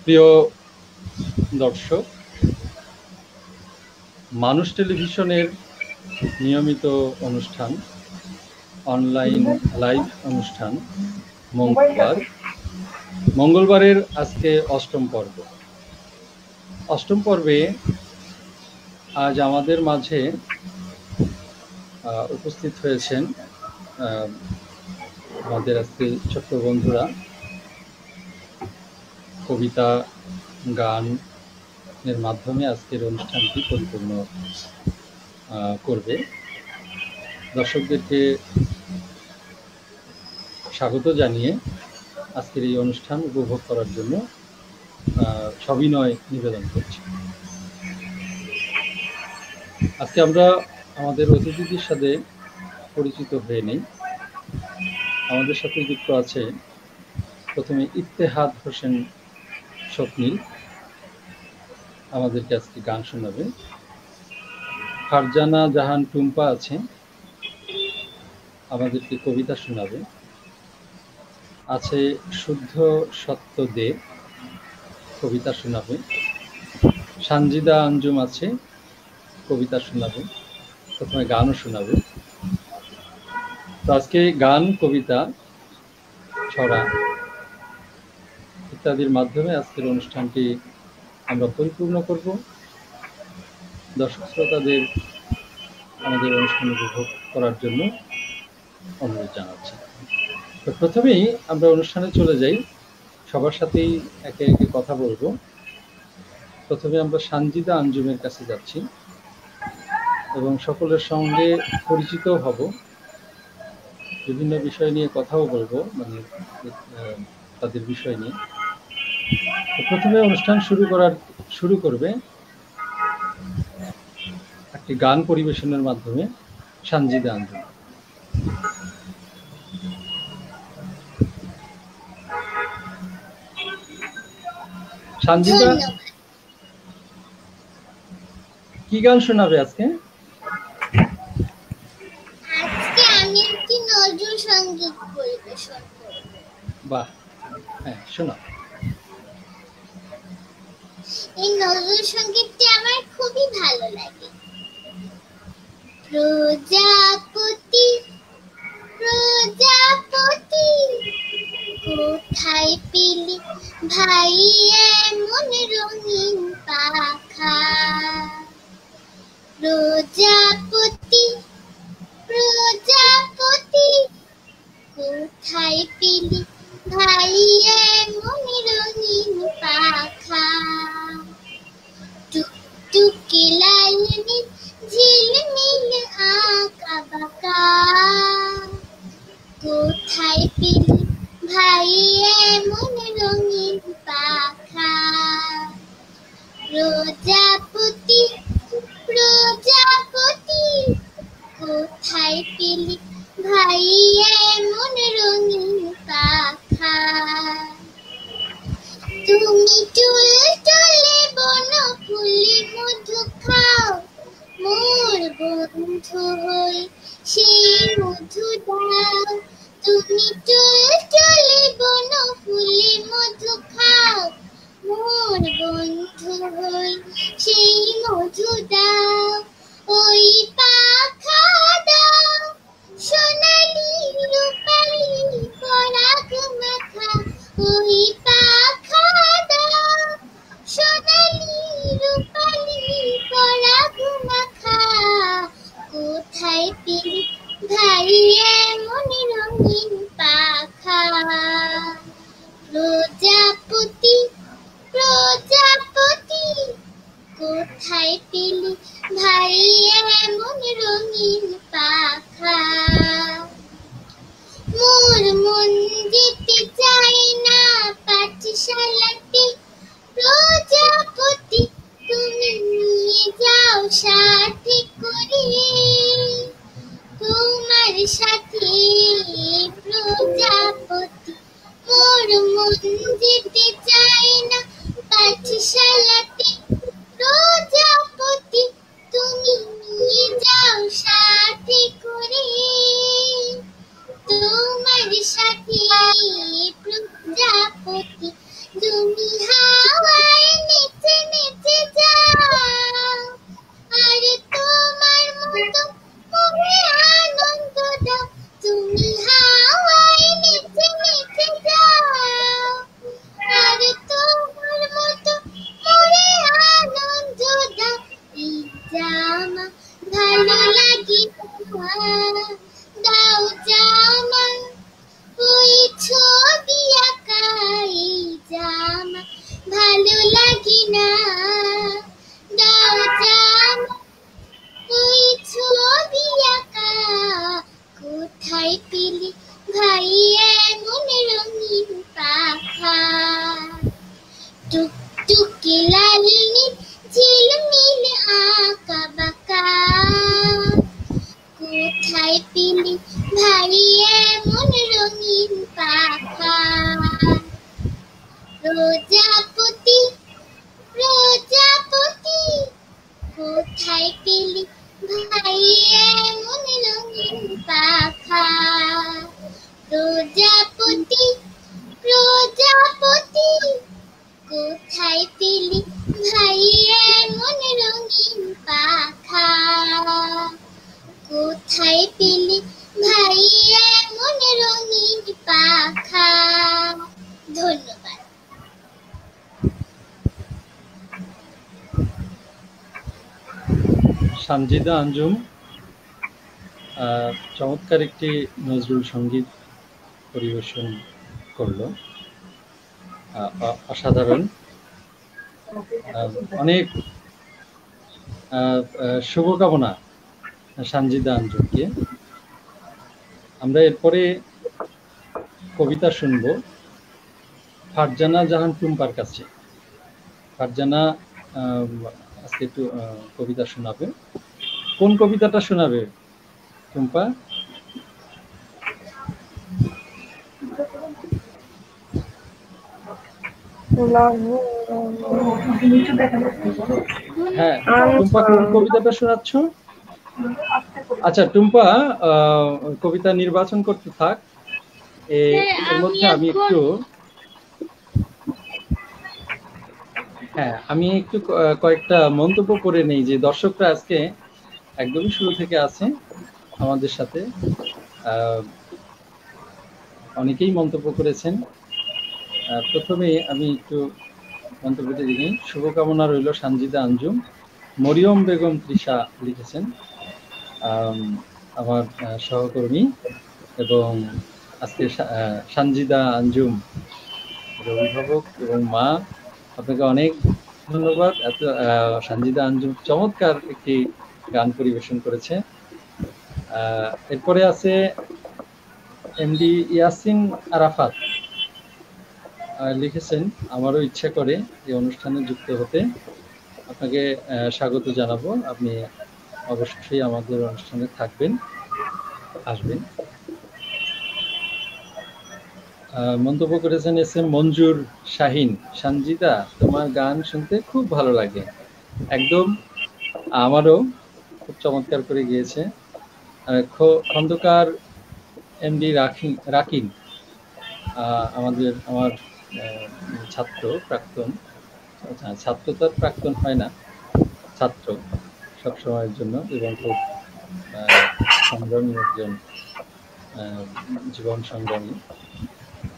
প্রিয় দর্শক, মানুষ টেলিভিশনের নিয়মিত অনুষ্ঠান, অনলাইন লাইভ অনুষ্ঠান মঙ্গলবারের আজকে অষ্টম পর্ব। অষ্টম পর্বে আজ আমাদের মাঝে উপস্থিত হয়েছেন আমাদের আজকে ছোট্ট বন্ধুরা। কবিতা, গান এর মাধ্যমে আজকের অনুষ্ঠানটি পরিপূর্ণ করবে। দর্শকদেরকে স্বাগত জানিয়ে আজকের এই অনুষ্ঠান উপভোগ করার জন্য সবিনয় নিবেদন করছি। আজকে আমরা আমাদের অতিথিদের সাথে পরিচিত হয়ে নেই। আমাদের সাথে যুক্ত আছে প্রথমে ইত্তেহাদ হোসেন স্বপ্নীল, আমাদেরকে আজকে গান শোনাবে। ফারজানা জাহান টুম্পা আছে, আমাদেরকে কবিতা শোনাবে। আছে শুদ্ধ সত্য দেব, কবিতা শোনাবে। সানজিদা আঞ্জুম আছে, কবিতা শোনাবে, প্রথমে গানও শোনাবে। তো আজকে গান, কবিতা, ছড়া ইত্যাদির মাধ্যমে আজকের অনুষ্ঠানটি আমরা পরিপূর্ণ করব। দর্শক শ্রোতাদের আমাদের অনুষ্ঠান উপভোগ করার জন্য অনুরোধ জানাচ্ছি। তো প্রথমেই আমরা অনুষ্ঠানে চলে যাই, সবার সাথেই একে একে কথা বলবো। প্রথমে আমরা সানজিদা আঞ্জুমের কাছে যাচ্ছি এবং সকলের সঙ্গে পরিচিত হব, বিভিন্ন বিষয় নিয়ে কথাও বলবো, মানে তাদের বিষয় নিয়ে। প্রথমে অনুষ্ঠান শুরু করবে একটি গান পরিবেশনের মাধ্যমে সানজিদা আঞ্জুম। সানজিদা, কি গান শোনাবে আজকে? আজকে আমি একটি নজরুল সঙ্গীত পরিবেশন করব। বাহ, হ্যাঁ শোনাও। এই নজরুল সঙ্গীতটি আমার খুবই ভালো লাগে। প্রজাপতি প্রজাপতি কোথায় পেলি ভাই এমন রঙিন পাখা? প্রজাপতি প্রজাপতি কোথায় পেলি ভাই এমন রঙিন পাখা? টুকটুকে লাইনি ঝিলমিল আঁকা বাঁকা, কোথায় পেলি ভাই এমন রঙিন পাখা? প্রজাপতি প্রজাপতি কোথায় পেলি ভাই এমন রঙিন পাখা? তুমি টুলটুলে বনফুলে মধু খাও, মোর বন্ধু হই সেই মধু দাও। তুমি টুলটুলে বনফুলে মধু খাও, মোর বন্ধু হই সেই মধু দাও। ওই পাখা দাও সোনালি রূপালি পরাগ মাখা, ওই পাখা দাও সোনালি রূপালি পরাগ মাখা। কোথায় পেলি ভাই এমন রঙিন পাখা? প্রজাপতি প্রজাপতি কোথায় পেলি ভাই এমন রঙিন পাখা? মোর মন যেতে চায় না পাঠশালাতে, প্রজাপতি তুমি নিয়ে যাও সাথে করে। তোমার সাথে প্রজাপতি মোর মন যেতে চায় না পাঠশালাতে, প্রজাপতি তুমি নিয়ে যাও সাথে করে। তোমার সাথে প্রজাপতি তুমি হাওয়া প্রজাপতি প্রজাপতি কোথায় পেলি ভাই এমন রঙিন পাখা প্রজাপতি প্রজাপতি কোথায় পেলি ভাই এমন রঙিন পাখা কোথায় পেলি ভাই এমন রঙিন পাখা ধন্যবাদ সানজিদা আঞ্জুম চমৎকার একটি নজরুল সঙ্গীত পরিবেশন করলো, অসাধারণ। অনেক শুভকামনা সানজিদা আঞ্জুমকে। আমরা এরপরে কবিতা শুনবো ফারজানা জাহান টুম্পার কাছে। ফারজানা আজকে একটু কবিতা শোনাবে। কোন কবিতাটা শোনাবে টুম্পা? হ্যাঁ, টুম্পা কোন কবিতাটা শোনাচ্ছ? আচ্ছা, টুম্পা কবিতা নির্বাচন করতে থাক। এর মধ্যে আমি একটু কয়েকটা মন্তব্য করে নেই যে দর্শকরা আজকে একদমই শুরু থেকে আছে আমাদের সাথে, অনেকেই মন্তব্য করেছেন। প্রথমে আমি একটু মন্তব্যটি দিই। শুভকামনা রইল সানজিদা আঞ্জুম। মরিয়ম বেগম তৃষা লিখেছেন, আমার সহকর্মী, এবং আজকে সানজিদা আঞ্জুম অভিভাবক এবং মা, আপনাকে অনেক ধন্যবাদ। সানজিদা আঞ্জুম চমৎকার একটি গান পরিবেশন করেছে। এরপরে আছে এমডি ইয়াসিন আরাফাত, লিখেছেন আমারও ইচ্ছা করে এই অনুষ্ঠানে যুক্ত হতে। আপনাকে স্বাগত জানাবো, আপনি অবশ্যই আমাদের অনুষ্ঠানে থাকবেন, আসবেন। মন্তব্য করেছেন এস এম মঞ্জুর শাহিন, সানজিদা তোমার গান শুনতে খুব ভালো লাগে, একদম আমারও খুব চমৎকার করে গিয়েছে। খন্দকার এমডি রাকিন, আমার ছাত্র, প্রাক্তন ছাত্র, তো আর প্রাক্তন হয় না, ছাত্র সবসময়ের জন্য, এবং খুব সংগ্রামী একজন, জীবন সংগ্রামী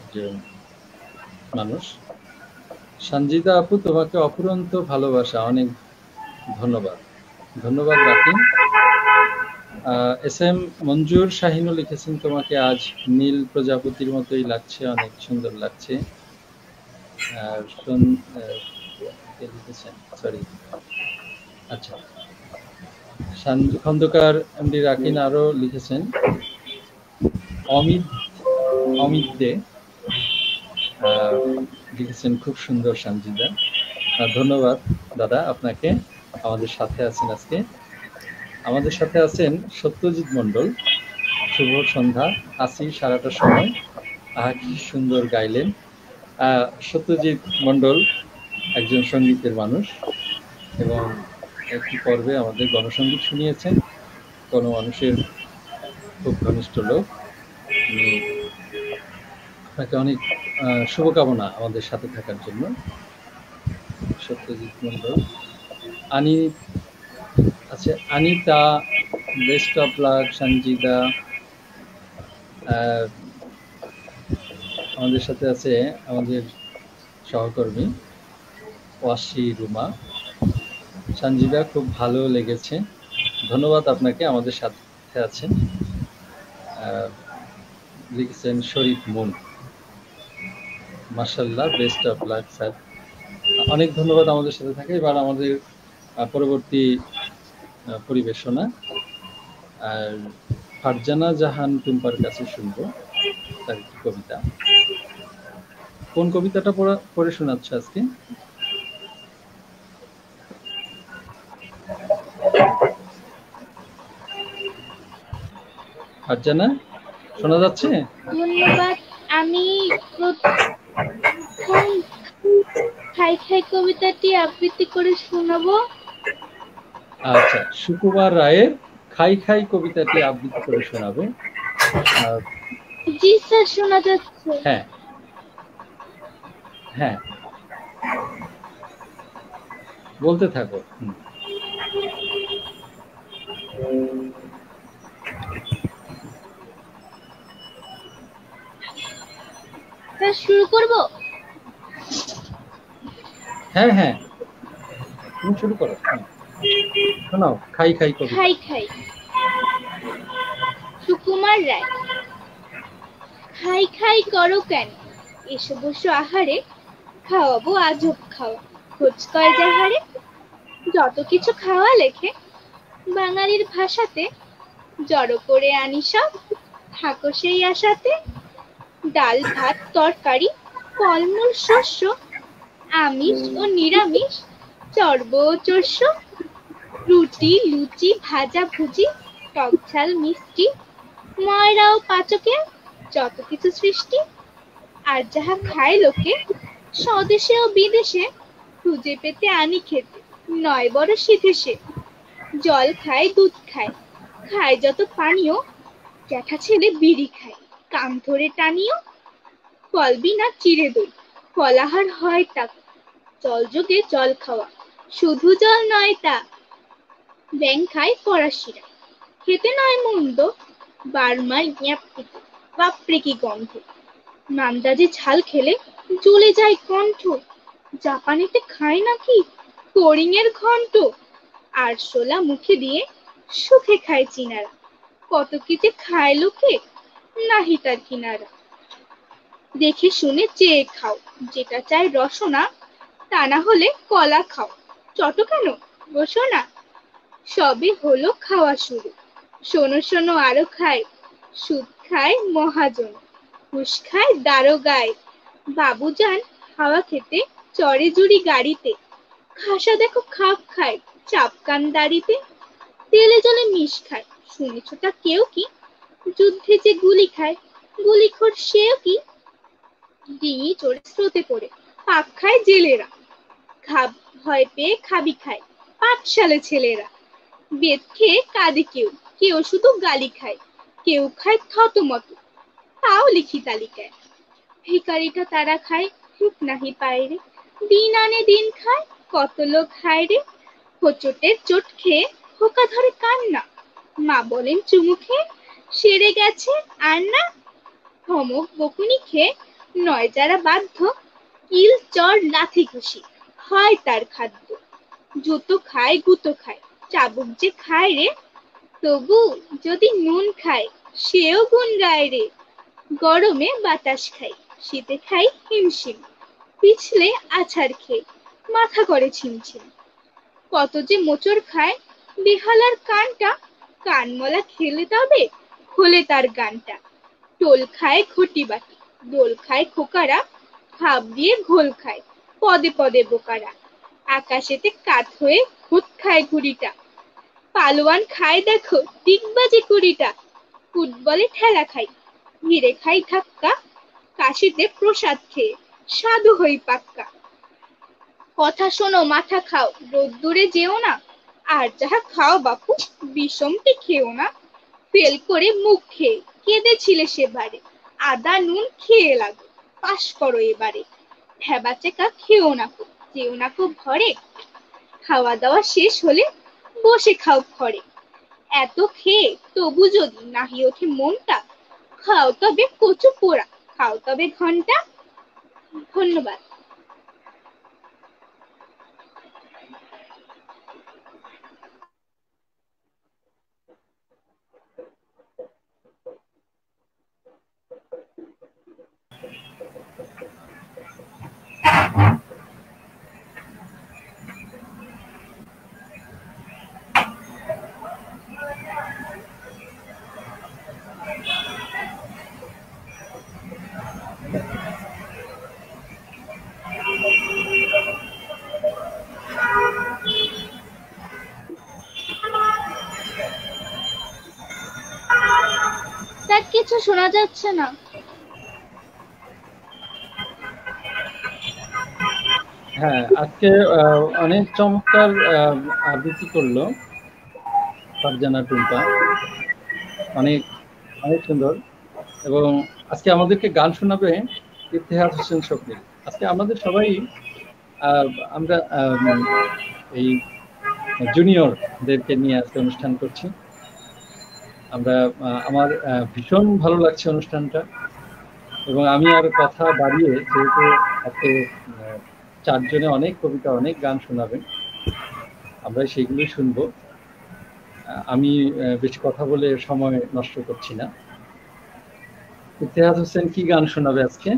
একজন মানুষ। সানজিদা আপু, তোমাকে অফুরন্ত ভালোবাসা, অনেক ধন্যবাদ। ধন্যবাদ রাকিন। এস এম মঞ্জুর শাহিনও লিখেছেন, তোমাকে আজ নীল প্রজাপতির মতোই লাগছে, অনেক সুন্দর লাগছে। আচ্ছা, খন্দকার এমডি রাকিন আরো লিখেছেন, অমিত দে লিখেছেন, খুব সুন্দর সানজিদা। ধন্যবাদ দাদা আপনাকে, আমাদের সাথে আছেন আজকে। আমাদের সাথে আছেন সত্যজিৎ মণ্ডল, শুভ সন্ধ্যা, আছি সারাটা সময়, কি সুন্দর গাইলেন। সত্যজিৎ মণ্ডল একজন সঙ্গীতের মানুষ এবং একটি পর্বে আমাদের গণসঙ্গীত শুনিয়েছেন, গণমানুষের খুব ঘনিষ্ঠ লোক। আপনাকে অনেক শুভকামনা আমাদের সাথে থাকার জন্য, Satyajit Mondal. Anita, best of luck Sanjida. আমাদের সাথে আছে আমাদের সহকর্মী ওয়াসি রুমা, সানজিদা খুব ভালো লেগেছে, ধন্যবাদ আপনাকে, আমাদের সাথে আছেন। লিখেছেন শরীফ মুন, মাশাআল্লাহ, বেস্ট অফ লাক স্যার, অনেক ধন্যবাদ আমাদের সাথে থাকে। এবার আমাদের পরবর্তী পরিবেশনা আর ফারজানা জাহান টুম্পার কাছে শুনবো তার একটি কবিতা। কোন কবিতাটা পড়ে শোনাচ্ছে আজকে? ফারজানা, শোনা যাচ্ছে? ধন্যবাদ। আমি প্রথম খাই কবিতাটি আবৃত্তি করে শোনাবো। আচ্ছা, সুকুমার রায়ের খাই খাই কবিতাটি আবৃত্তি করে শোনাবে। জি স্যার, শোনা যাচ্ছে। হ্যাঁ হ্যাঁ, বলতে থাকো। স্যার শুরু করব? হ্যাঁ হ্যাঁ, তুমি শুরু করো। শোনাও খাই খাই কবিতা। খাই খাই। সুকুমার রায়। খাই খাই করো কেন, এসো বসো আহারে, খাওয়াবো আজব খাওয়া, খোঁজ কয় যাহারে। যত কিছু খাওয়া লেখে বাঙালির ভাষাতে, জড়ো করে আনি সব, থাকো সেই আশাতে। ডাল ভাত তরকারি, ফলমূল শস্য, আমিষ ও নিরামিষ, চর্ব ও চর্ষ, রুটি লুচি ভাজা ভুজি, টক ঝাল মিষ্টি, ময়রা ও পাচকে, যত কিছু সৃষ্টি। আর যাহা খায় লোকে স্বদেশে ও বিদেশে, খুঁজে পেতে আনি খেতে, নয় বড় সিধেসে। জল খায় দুধ খায়, খায় যত পানীয়, জ্যাঠা ছেলে বিড়ি খায়, কান ধরে টানিও। ফল বিনা চিড়ে দই, ফলাহার হয় তা, জল যোগে জল খাওয়া, শুধু জল নয় তা। ব্যাং খায় ফরাসিরা, খেতে নয় মন্দ, বার্মার ইয়াপ্পিতে, বাপরে কি গন্ধ। নান্দাজে ঝাল খেলে জ্বলে যায় কণ্ঠ, জাপানেতে খায় নাকি ফড়িংয়ের ঘন্ট। আরশোলা মুখে দিয়ে সুখে খায় চীনারা, কত কি যে খায় লোকে, নাহি তার কিনারা। দেখে শুনে চেয়ে খাও, যেটা চাই রসনা, তা না হলে কলা খাও, চট কেন বসো না। সবে হলো খাওয়া শুরু, শোনো শোনো আরো খায়, সুদ খায় মহাজন, ঘুষ খায় দারোগায়। বাবুজান হাওয়া খেতে চড়ে জুড়ি গাড়িতে, খাসা দেখো খাপ খায় চাপকান দাড়িতে। তেলে জলে মিশ খায়, শুনেছ তা কেউ কি, যুদ্ধে যে গুলি খায়, গুলিখোর সেও কি। ডিঙি চড়ে স্রোতে পড়ে পাক খায় জেলেরা, খাব ভয় পেয়ে খাবি খায় পাঠশালে ছেলেরা। বেদ খেয়ে কাঁদে কেউ, কেউ শুধু গালি খায়, কেউ খায় থতমত, তাও লিখি তালিকায়। ভিখারিটা তারা খায় ঠিক নাহি পায় রে, দিন আনে দিন খায় কত লোক খায় রে। হোঁচটের চোট খেয়ে খোকা ধরে কান্না, মা বলেন চুমু খেয়ে সেরে গেছে আর না। ধমক বকুনি খেয়ে নয় যারা বাধ্য, কিল চর লাথি ঘুষি হয় তার খাদ্য। জুতো খায় গুতো খায়, চাবুক যে খায় রে, তবু যদি নুন খায় সেও গুণ গায় রে। গরমে বাতাস খাই, শীতে খাই হিমশিম, পিছলে আছাড় খেয়ে মাথা করে ছিমছিম। কত যে মোচড় খায় বেহালার কানটা, কানমলা খেলে তবে খোলে তার গানটা। টোল খায় ঘটি বাটি, দোল খায় খোকারা, ভাব দিয়ে ঘোল খায় পদে পদে বোকারা। আকাশেতে কাত হয়ে ভূত খায় ঘুড়িটা, পালোয়ান খায় দেখো ডিগবাজি কুড়িটা। ফুটবলে ঠেলা খাই, ভিড়ে খাই ধাক্কা, কাশিতে প্রসাদ খেয়ে সাধু হই পাক্কা। কথা শোনো মাথা খাও, রোদ্দুরে যেও না, আর যাহা খাও বাপু বিষমটি খেও না। ফেল করে মুখ খেয়ে কেঁদেছিলে সেবারে, আদা নুন খেয়ে লাগো পাস করো এবারে। ভেবা চেকা খেও না কো, যেও না কো ভরে, খাওয়া দাওয়া শেষ হলে বসে খাও ঘরে। এত খেয়ে তবু যদি নাহি ওঠে মনটা, খাও তবে কচু পোড়া, খাও তবে ঘন্টা। ধন্যবাদ। স্যার কিছু শোনা যাচ্ছে না। হ্যাঁ, আজকে অনেক চমৎকার আবৃত্তি করলো ফারজানা টুম্পা, অনেক অনেক সুন্দর। এবং আজকে আমাদেরকে গান শোনাবে ইতিহাস হোসেন শফিক। আজকে আমাদের সবাই আহ, আমরা এই জুনিয়রদেরকে নিয়ে আজকে অনুষ্ঠান করছি। আমরা আমার ভীষণ ভালো লাগছে অনুষ্ঠানটা। এবং আমি আর কথা বাড়িয়ে, যেহেতু আজকে চারজনে অনেক কবিতা অনেক গান শোনাবেন, আমরা সেইগুলোই শুনবো। আমি বেশি কথা বলে সময় নষ্ট করছি না। ইতিহাস হোসেন কি গান শোনাবে আজকে?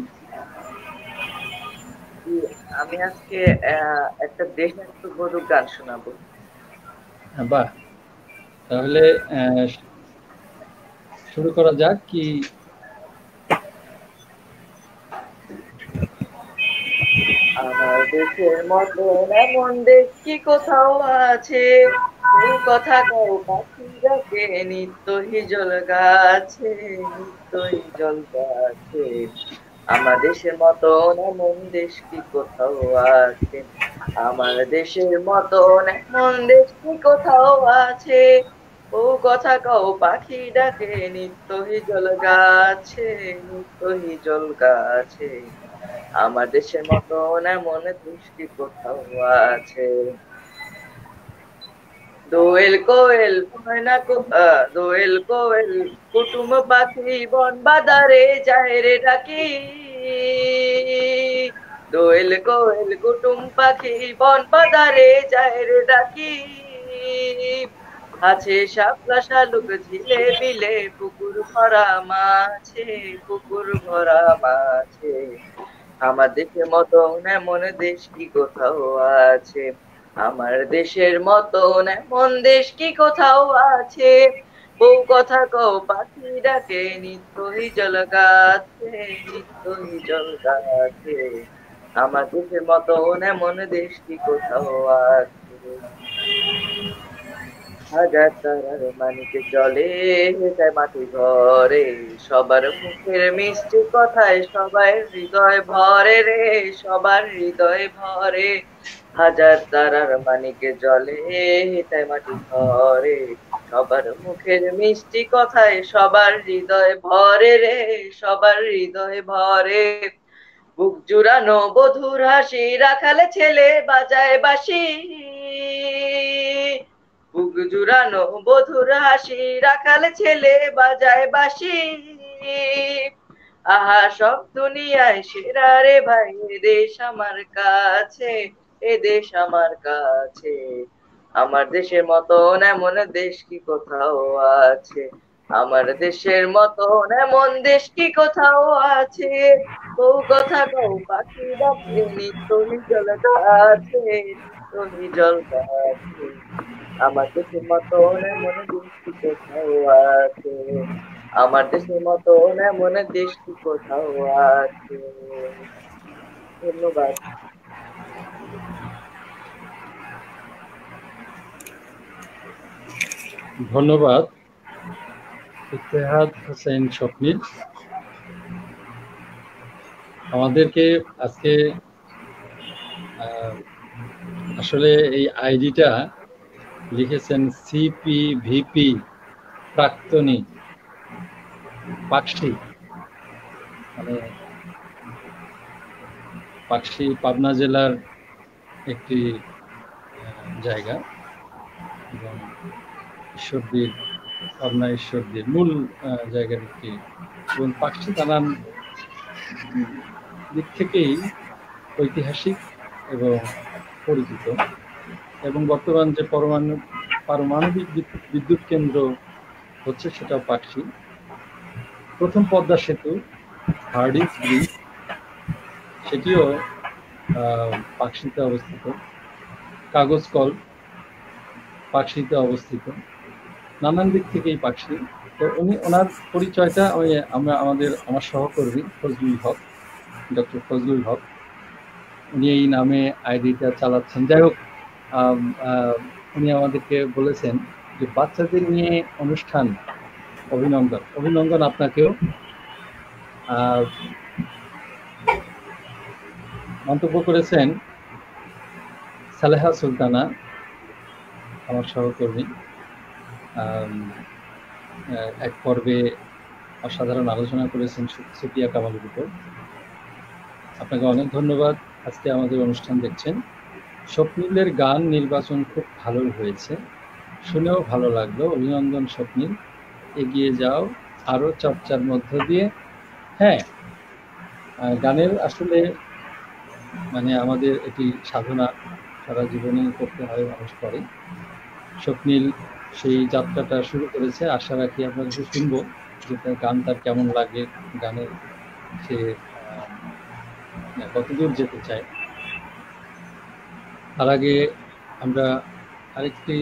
আমি আজকে একটা দেশাত্মবোধক গান শোনাবো। বাহ, তাহলে শুরু করা যাক কি? আমার দেশের মতো এমন দেশ কি কোথাও আছে, এই কথা কও পাখি ডাকে নিত্য হিজল গাছে, নিত্য হিজল গাছে। আমার দেশের মতো এমন দেশ কি কোথাও আছে, আমার দেশের মতো এমন দেশ কি কোথাও আছে, ও কথা কও পাখি ডাকে নিত্য হিজল গাছে, নিত্য হিজল গাছে। আমার দেশের মতন এমন দেশ কি কোথাও আছে। দোয়েল কোয়েল ময়না দোয়েল কোয়েল কুটুম পাখি বন বাদারে যায় রে ডাকি, দোয়েল কোয়েল কুটুম পাখি বন বাদারে যায় রে ডাকি। আছে শাপলা শালুক ঝিলে বিলে পুকুর ভরা মাছে, পুকুর ভরা মাছে। আমার দেশের মতন এমন দেশ কি কোথাও আছে, আমার দেশের মতন এমন দেশ কি কোথাও আছে, বউ কথা কও পাখি ডাকে নিত্য হিজল গাছে, নিত্য হিজল গাছে। আমার দেশের মতন এমন দেশ কি কোথাও আছে। হাজার তারার মানিকে জলে হেঁটে মাটি ঘরে, সবার মুখের মিষ্টি কথায় সবাই হৃদয় ভরে রে, সবার হৃদয় ভরে। হাজার তারার মানিকে জলে হেঁটে মাটি ঘরে, সবার মুখের মিষ্টি কথায় সবার হৃদয় ভরে রে, সবার হৃদয় ভরে। বুক জুড়ানো বধুর হাসি রাখালে ছেলে বাজায় বাঁশি, বুক জুড়ানো বধুর হাসি রাখালে ছেলে বাজায় বাঁশি। আহা সব দুনিয়ায় সেরা রে ভাই, এ দেশ আমার কাছে, এ দেশ আমার কাছে। আমার দেশের মতন এমন দেশ কি কোথাও আছে, আমার দেশের মতন এমন দেশ কি কোথাও আছে, বউ কথা কও পাখি ডাকে নিত্য হিজল গাছে, নিত্য হিজল গাছে। আমার দেশের মতন এমন দেশ কি কোথাও আছে, আমার দেশের মতন এমন দেশ কি কোথাও আছে। ধন্যবাদ। ধন্যবাদ ইতিহাস হোসেন স্বপ্নিল। আমাদেরকে আজকে আসলে এই আইডিটা লিখেছেন সিপি ভিপি প্রাক্তনী পাকশি, মানে পাকশি পাবনা জেলার একটি জায়গা, এবং ঈশ্বরদীর, পাবনা ঈশ্বরদীর মূল জায়গার একটি, এবং পাকশি নানান দিক থেকেই ঐতিহাসিক এবং পরিচিত। এবং বর্তমান যে পারমাণবিক বিদ্যুৎ কেন্দ্র হচ্ছে সেটাও পাকশি। প্রথম পদ্মা সেতু হার্ডিঞ্জ ব্রিজ, সেটিও পাকশিতে অবস্থিত। কাগজ কল পাকশিতে অবস্থিত। নানান দিক থেকেই পাকশি। তো ওনার পরিচয়টা আমার সহকর্মী ফজলুল হক, ডক্টর ফজলুল হক, উনি এই নামে আইডিটা চালাচ্ছেন। যাই হোক, উনি আমাদেরকে বলেছেন যে বাচ্চাদের নিয়ে অনুষ্ঠান, অভিনন্দন আপনাকেও। মন্তব্য করেছেন সালেহা সুলতানা আমার সহকর্মী এক পর্বে অসাধারণ আলোচনা করেছেন সুফিয়া কামালের উপর। আপনাকে অনেক ধন্যবাদ। আজকে আমাদের অনুষ্ঠান দেখছেন। স্বপ্নিলের গান নির্বাচন খুব ভালো হয়েছে, শুনেও ভালো লাগলো। অভিনন্দন স্বপ্নিল, এগিয়ে যাও আরো চর্চার মধ্য দিয়ে। হ্যাঁ, গানের আসলে মানে আমাদের এটি সাধনা, সারা জীবনে করতে হয়, মানুষ করে। স্বপ্নিল সেই যাত্রাটা শুরু করেছে। আশা রাখি আপনারা শুনবো যে গান তার কেমন লাগে, গানের সে কতদূর যেতে চায়। তার আগে আমরা আরেকটি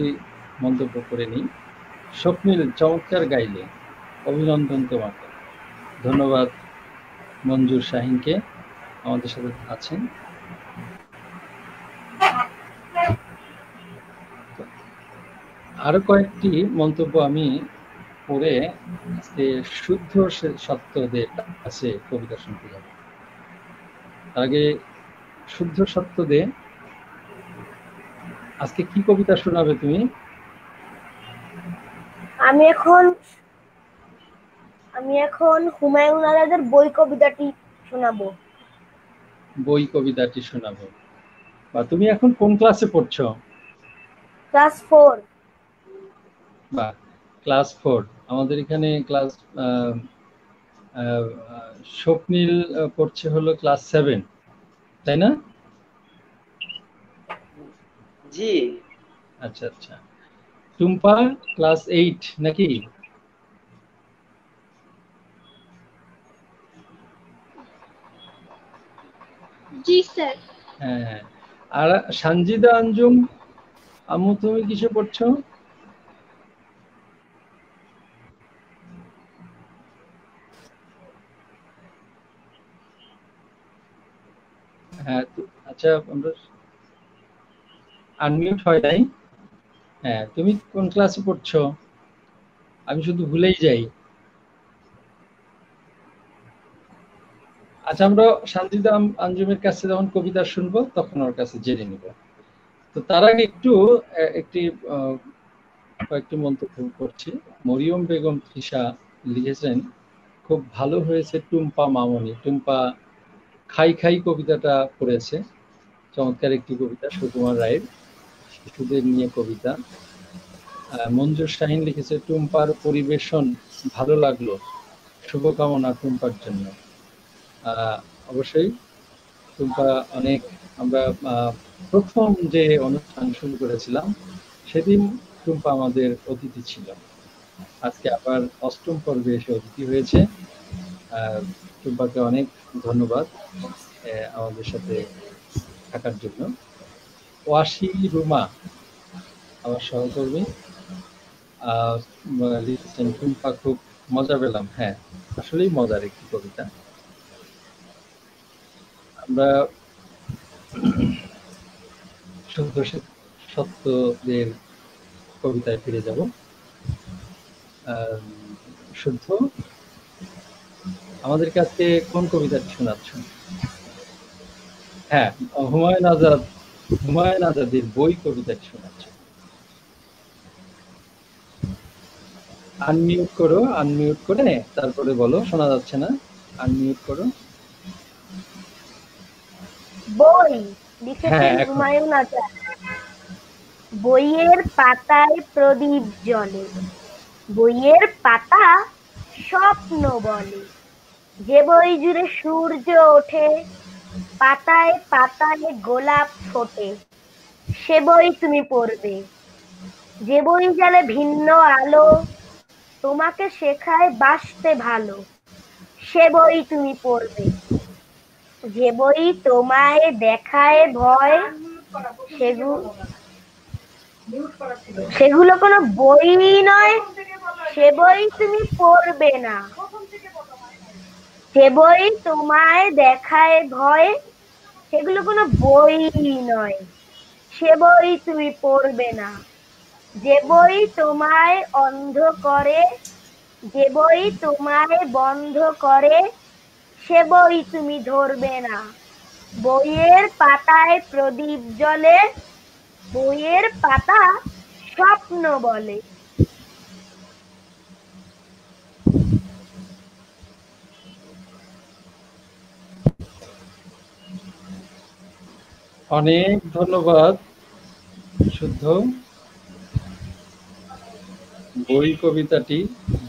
মন্তব্য করে নিই। স্বপ্নিল চমৎকার গাইলে, অভিনন্দন তোমাকে। ধন্যবাদ মঞ্জুর শাহিনকে, আমাদের সাথে আছেন। আরো কয়েকটি মন্তব্য আমি পড়ে আজকে শুদ্ধ সত্যদের কাছে কবিতা শুনতে যাব। তার আগে শুদ্ধ সত্যদে, আজকে কি কবিতা শোনাবে তুমি? আমি এখন হুমায়ুন আজাদের বই কবিতাটি শোনাবো। বই কবিতাটি শোনাবো। বা তুমি এখন কোন ক্লাসে পড়ছো? ক্লাস 4। বা ক্লাস 4। আমাদের এখানে ক্লাস স্বপ্নিল পড়ছে হলো ক্লাস 7, তাই না? জি। আচ্ছা আচ্ছা। টুম্পা ক্লাস 8 নাকি? জি স্যার। হ্যাঁ। আর সানজিদা আঞ্জুম আম্মু, তুমি কিসে পড়ছো? হ্যাঁ, আচ্ছা, আমরা আনমিউট হয় নাই। হ্যাঁ, তুমি কোন ক্লাসে পড়ছো? আমি শুধু ভুলেই যাই। আচ্ছা, আমরা সানজিদা আঞ্জুমের কাছে যখন কবিতা শুনবো তখন ওর কাছে জেনে নিব। তো তার আগে কয়েকটি মন্তব্য করছি। মরিয়ম বেগম তৃষা লিখেছেন, খুব ভালো হয়েছে টুম্পা মামনি। টুম্পা খাই খাই কবিতাটা পড়েছে, চমৎকার একটি কবিতা, সুকুমার রায়ের, শিশুদের নিয়ে কবিতা। মঞ্জুর শাহিন লিখেছে, টুম্পার পরিবেশন ভালো লাগলো, শুভকামনা টুম্পার জন্য। অবশ্যই টুম্পা অনেক, আমরা প্রথম যে অনুষ্ঠান শুরু করেছিলাম সেদিন টুম্পা আমাদের অতিথি ছিল। আজকে আবার 8ম পর্বে এসে অতিথি হয়েছে। টুম্পাকে অনেক ধন্যবাদ আমাদের সাথে থাকার জন্য। ওয়াসি রুমা আমার সহকর্মী লিখেছেন, টুম্পা খুব মজা পেলাম। হ্যাঁ, আসলেই মজার একটি কবিতা। আমরা শুদ্ধ সত্যদের কবিতায় ফিরে যাব। শুদ্ধ, আমাদের কাছে কোন কবিতাটি শোনাচ্ছ? হ্যাঁ, হুমায়ুন আজাদের বই কবিতাটি শোনাচ্ছ। আনমিউট করো, আনমিউট করে তারপরে বলো। শোনা যাচ্ছে না, আনমিউট করো। বই লিখেছেন হুমায়ুন আজাদ। বইয়ের পাতায় প্রদীপ জ্বলে, বইয়ের পাতা স্বপ্ন বলে। যে বই জুড়ে সূর্য ওঠে, পাতায় পাতায় গোলাপ ফোটে, সে বই তুমি পড়বে। যে বই জ্বালে ভিন্ন আলো, তোমাকে শেখায় বাসতে ভালো, সে বই তুমি পড়বে। যে বই তোমায় দেখায় ভয়, সেগুলো কোনো বই নয়, সে বই তুমি পড়বে না। যে বই তোমায় দেখায় ভয়, সেগুলো কোনো বই নয়, সে বই তুমি পড়বে না। যে বই তোমায় অন্ধ করে, যে বই তোমায় বন্ধ করে, সে বই তুমি ধরবে না। বইয়ের পাতায় প্রদীপ জ্বলে, বইয়ের পাতা স্বপ্ন বলে। অনেক ধন্যবাদ শুদ্ধ। বই কবিতাটি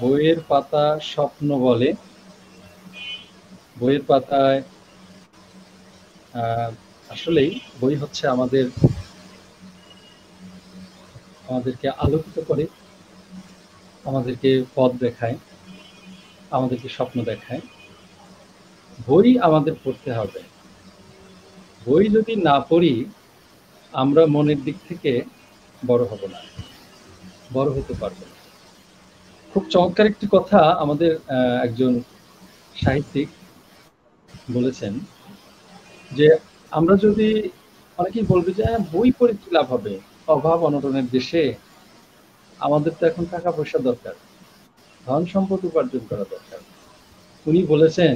বইয়ের পাতা স্বপ্ন বলে। বইয়ের পাতায় আসলেই বই হচ্ছে আমাদেরকে আলোকিত করে, আমাদেরকে পথ দেখায়, আমাদেরকে স্বপ্ন দেখায়। বই আমাদের পড়তে হবে। বই যদি না পড়ি আমরা মনের দিক থেকে বড় হব না, বড় হতে পারবো না। খুব চমৎকার একটি কথা আমাদের একজন সাহিত্যিক বলেছেন যে আমরা যদি, অনেকেই বলবে যে বই পড়ে কি লাভ হবে, অভাব অনটনের দেশে আমাদের তো এখন টাকা পয়সা দরকার, ধন সম্পদ উপার্জন করা দরকার। উনি বলেছেন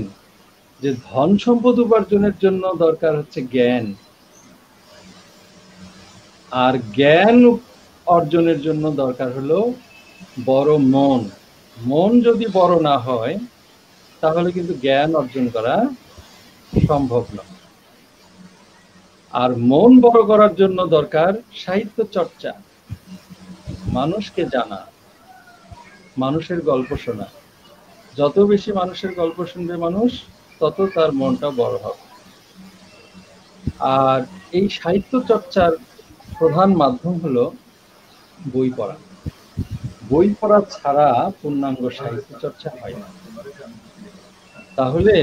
যে ধন সম্পদ উপার্জনের জন্য দরকার হচ্ছে জ্ঞান, আর জ্ঞান অর্জনের জন্য দরকার হলো বড় মন। মন যদি বড় না হয় তাহলে কিন্তু জ্ঞান অর্জন করা সম্ভব নয়। আর মন বড় করার জন্য দরকার সাহিত্য চর্চা, মানুষকে জানা, মানুষের গল্প শোনা। যত বেশি মানুষের গল্প শুনবে মানুষ, তত তার মনটা বড় হবে। আর এই সাহিত্য চর্চার প্রধান মাধ্যম হলো বই পড়া। বই পড়া ছাড়া পূর্ণাঙ্গ সাহিত্য চর্চা হয় না। তাহলে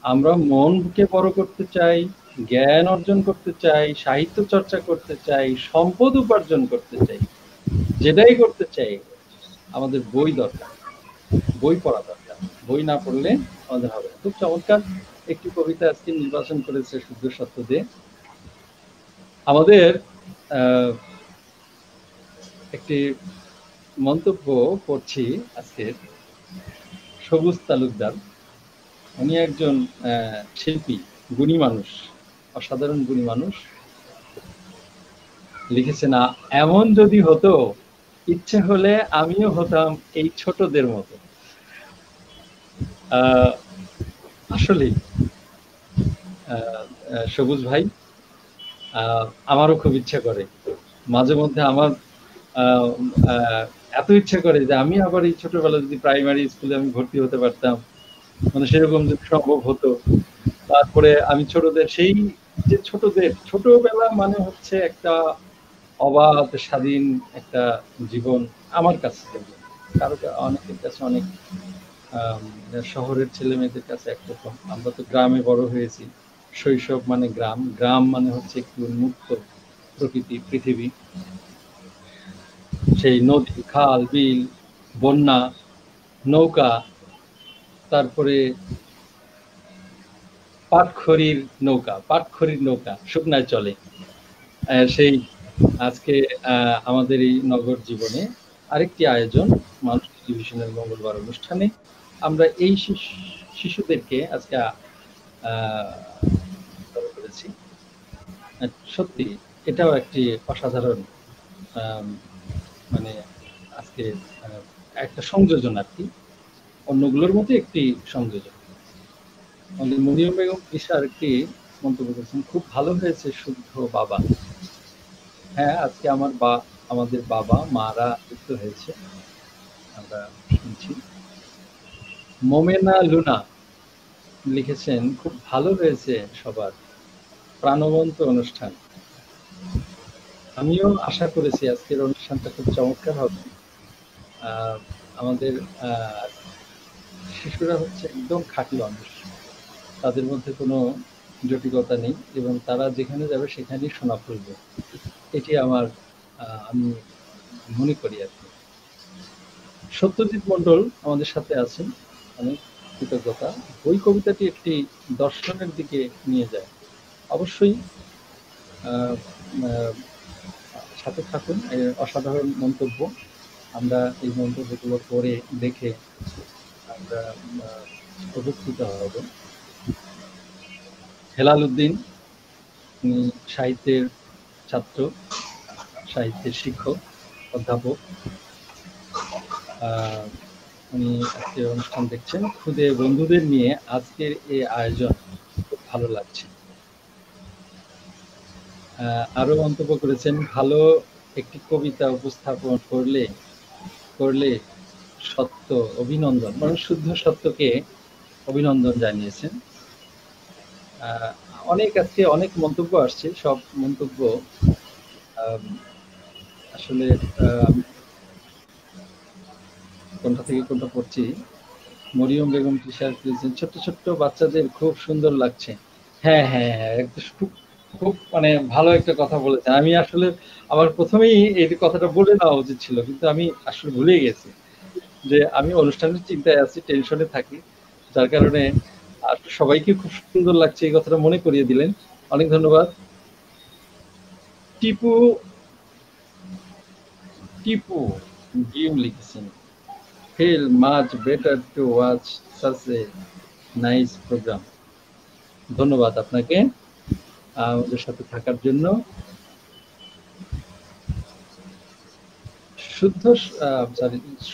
আমরা মনকে বড় করতে চাই, জ্ঞান অর্জন করতে চাই, সাহিত্য চর্চা করতে চাই, সম্পদ উপার্জন করতে চাই, যেটাই করতে চাই, আমাদের বই দরকার, বই পড়া দরকার। বই না পড়লে আমাদের হবে। খুব চমৎকার একটি কবিতা আজকে নির্বাচন করেছে শুদ্ধ সত্য দে। আমাদের একটি মন্তব্য পড়ছি আজকে। সবুজ তালুকদার, উনি একজন শিল্পী, গুণী মানুষ, অসাধারণ গুণী মানুষ। লিখেছে না, এমন যদি হতো ইচ্ছে হলে আমিও হতাম এই ছোটদের মতো। আসলে সবুজ ভাই, আমারও খুব ইচ্ছা করে, মাঝে মধ্যে আমার এত ইচ্ছে করে যে আমি আবার এই ছোটবেলা যদি প্রাইমারি স্কুলে আমি ভর্তি হতে পারতাম, মানে সেরকম যদি সম্ভব হতো। তারপরে আমি ছোটদের, সেই যে ছোটবেলা মানে হচ্ছে একটা অবাধ স্বাধীন একটা জীবন আমার কাছে। কারো অনেকের কাছে অনেক শহরের ছেলে মেয়েদের কাছে একরকম। আমরা তো গ্রামে বড় হয়েছি। শৈশব মানে গ্রাম, গ্রাম মানে হচ্ছে একটু উন্মুক্ত প্রকৃতি, পৃথিবী। সেই নদী, খাল, বিল, বন্যা, নৌকা, তারপরে পাটখড়ির নৌকা শুকনায় চলে। সেই আজকে আমাদের এই নগর জীবনে আরেকটি আয়োজন, মানুষ টেলিভিশনের মঙ্গলবার অনুষ্ঠানে আমরা এই শিশুদেরকে আজকে করেছি। সত্যি এটাও একটি অসাধারণ, মানে আজকে একটা সংযোজন আর কি, অন্যগুলোর মধ্যে একটি সংযোজন। আমাদের মরিয়ম বেগম ঈশার একটি মন্তব্য করেছেন, খুব ভালো হয়েছে শুদ্ধ বাবা। হ্যাঁ, আজকে আমাদের বাবা মারা যুক্ত হয়েছে, আমরা শুনছি। মোমেনা লুনা লিখেছেন, খুব ভালো হয়েছে সবার, প্রাণবন্ত অনুষ্ঠান। আমিও আশা করেছি আজকের অনুষ্ঠানটা খুব চমৎকার হবে। আমাদের শিশুরা হচ্ছে একদম খাঁটি মানুষ, তাদের মধ্যে কোনো জটিলতা নেই এবং তারা যেখানে যাবে সেখানেই শোনা ফেলবে, এটি আমি মনে করি আর কি। সত্যজিৎ মণ্ডল আমাদের সাথে আছেন, অনেক কৃতজ্ঞতা। বই কবিতাটি একটি দর্শনের দিকে নিয়ে যায়। অবশ্যই সাথে থাকুন, অসাধারণ মন্তব্য। আমরা এই মন্তব্যগুলো পড়ে দেখে আমরা উপকৃত হব। হেলাল উদ্দিন, উনি সাহিত্যের ছাত্র, সাহিত্যের শিক্ষক, অধ্যাপক। উনি আজকে অনুষ্ঠান দেখছেন। খুদে বন্ধুদের নিয়ে আজকের এই আয়োজন খুব ভালো লাগছে। আরো মন্তব্য করেছেন, ভালো একটি কবিতা উপস্থাপন করলে সত্য অভিনন্দন, মানে শুদ্ধ সত্যকে অভিনন্দন জানিয়েছেন। আজকে অনেক মন্তব্য আসছে, সব মন্তব্য আসলে কোনটা থেকে কোনটা পড়ছি। মরিয়ম বেগম টিশার লিখেছেন, ছোট্ট ছোট্ট বাচ্চাদের খুব সুন্দর লাগছে। হ্যাঁ হ্যাঁ হ্যাঁ, খুব মানে ভালো একটা কথা বলেছেন। আমি আসলে আমার প্রথমেই এই কথাটা বলে নেওয়া উচিত ছিল, কিন্তু আমি আসলে ভুলে গেছি যে আমি অনুষ্ঠানের চিন্তায় আছি, টেনশনে থাকি, যার কারণে সবাইকে খুব সুন্দর লাগছে এই কথাটা মনে করিয়ে দিলেন। অনেক ধন্যবাদ। টিপু গিম লিখেছেন, feel much better to watch such a nice program. ধন্যবাদ আপনাকে আমাদের সাথে থাকার জন্য।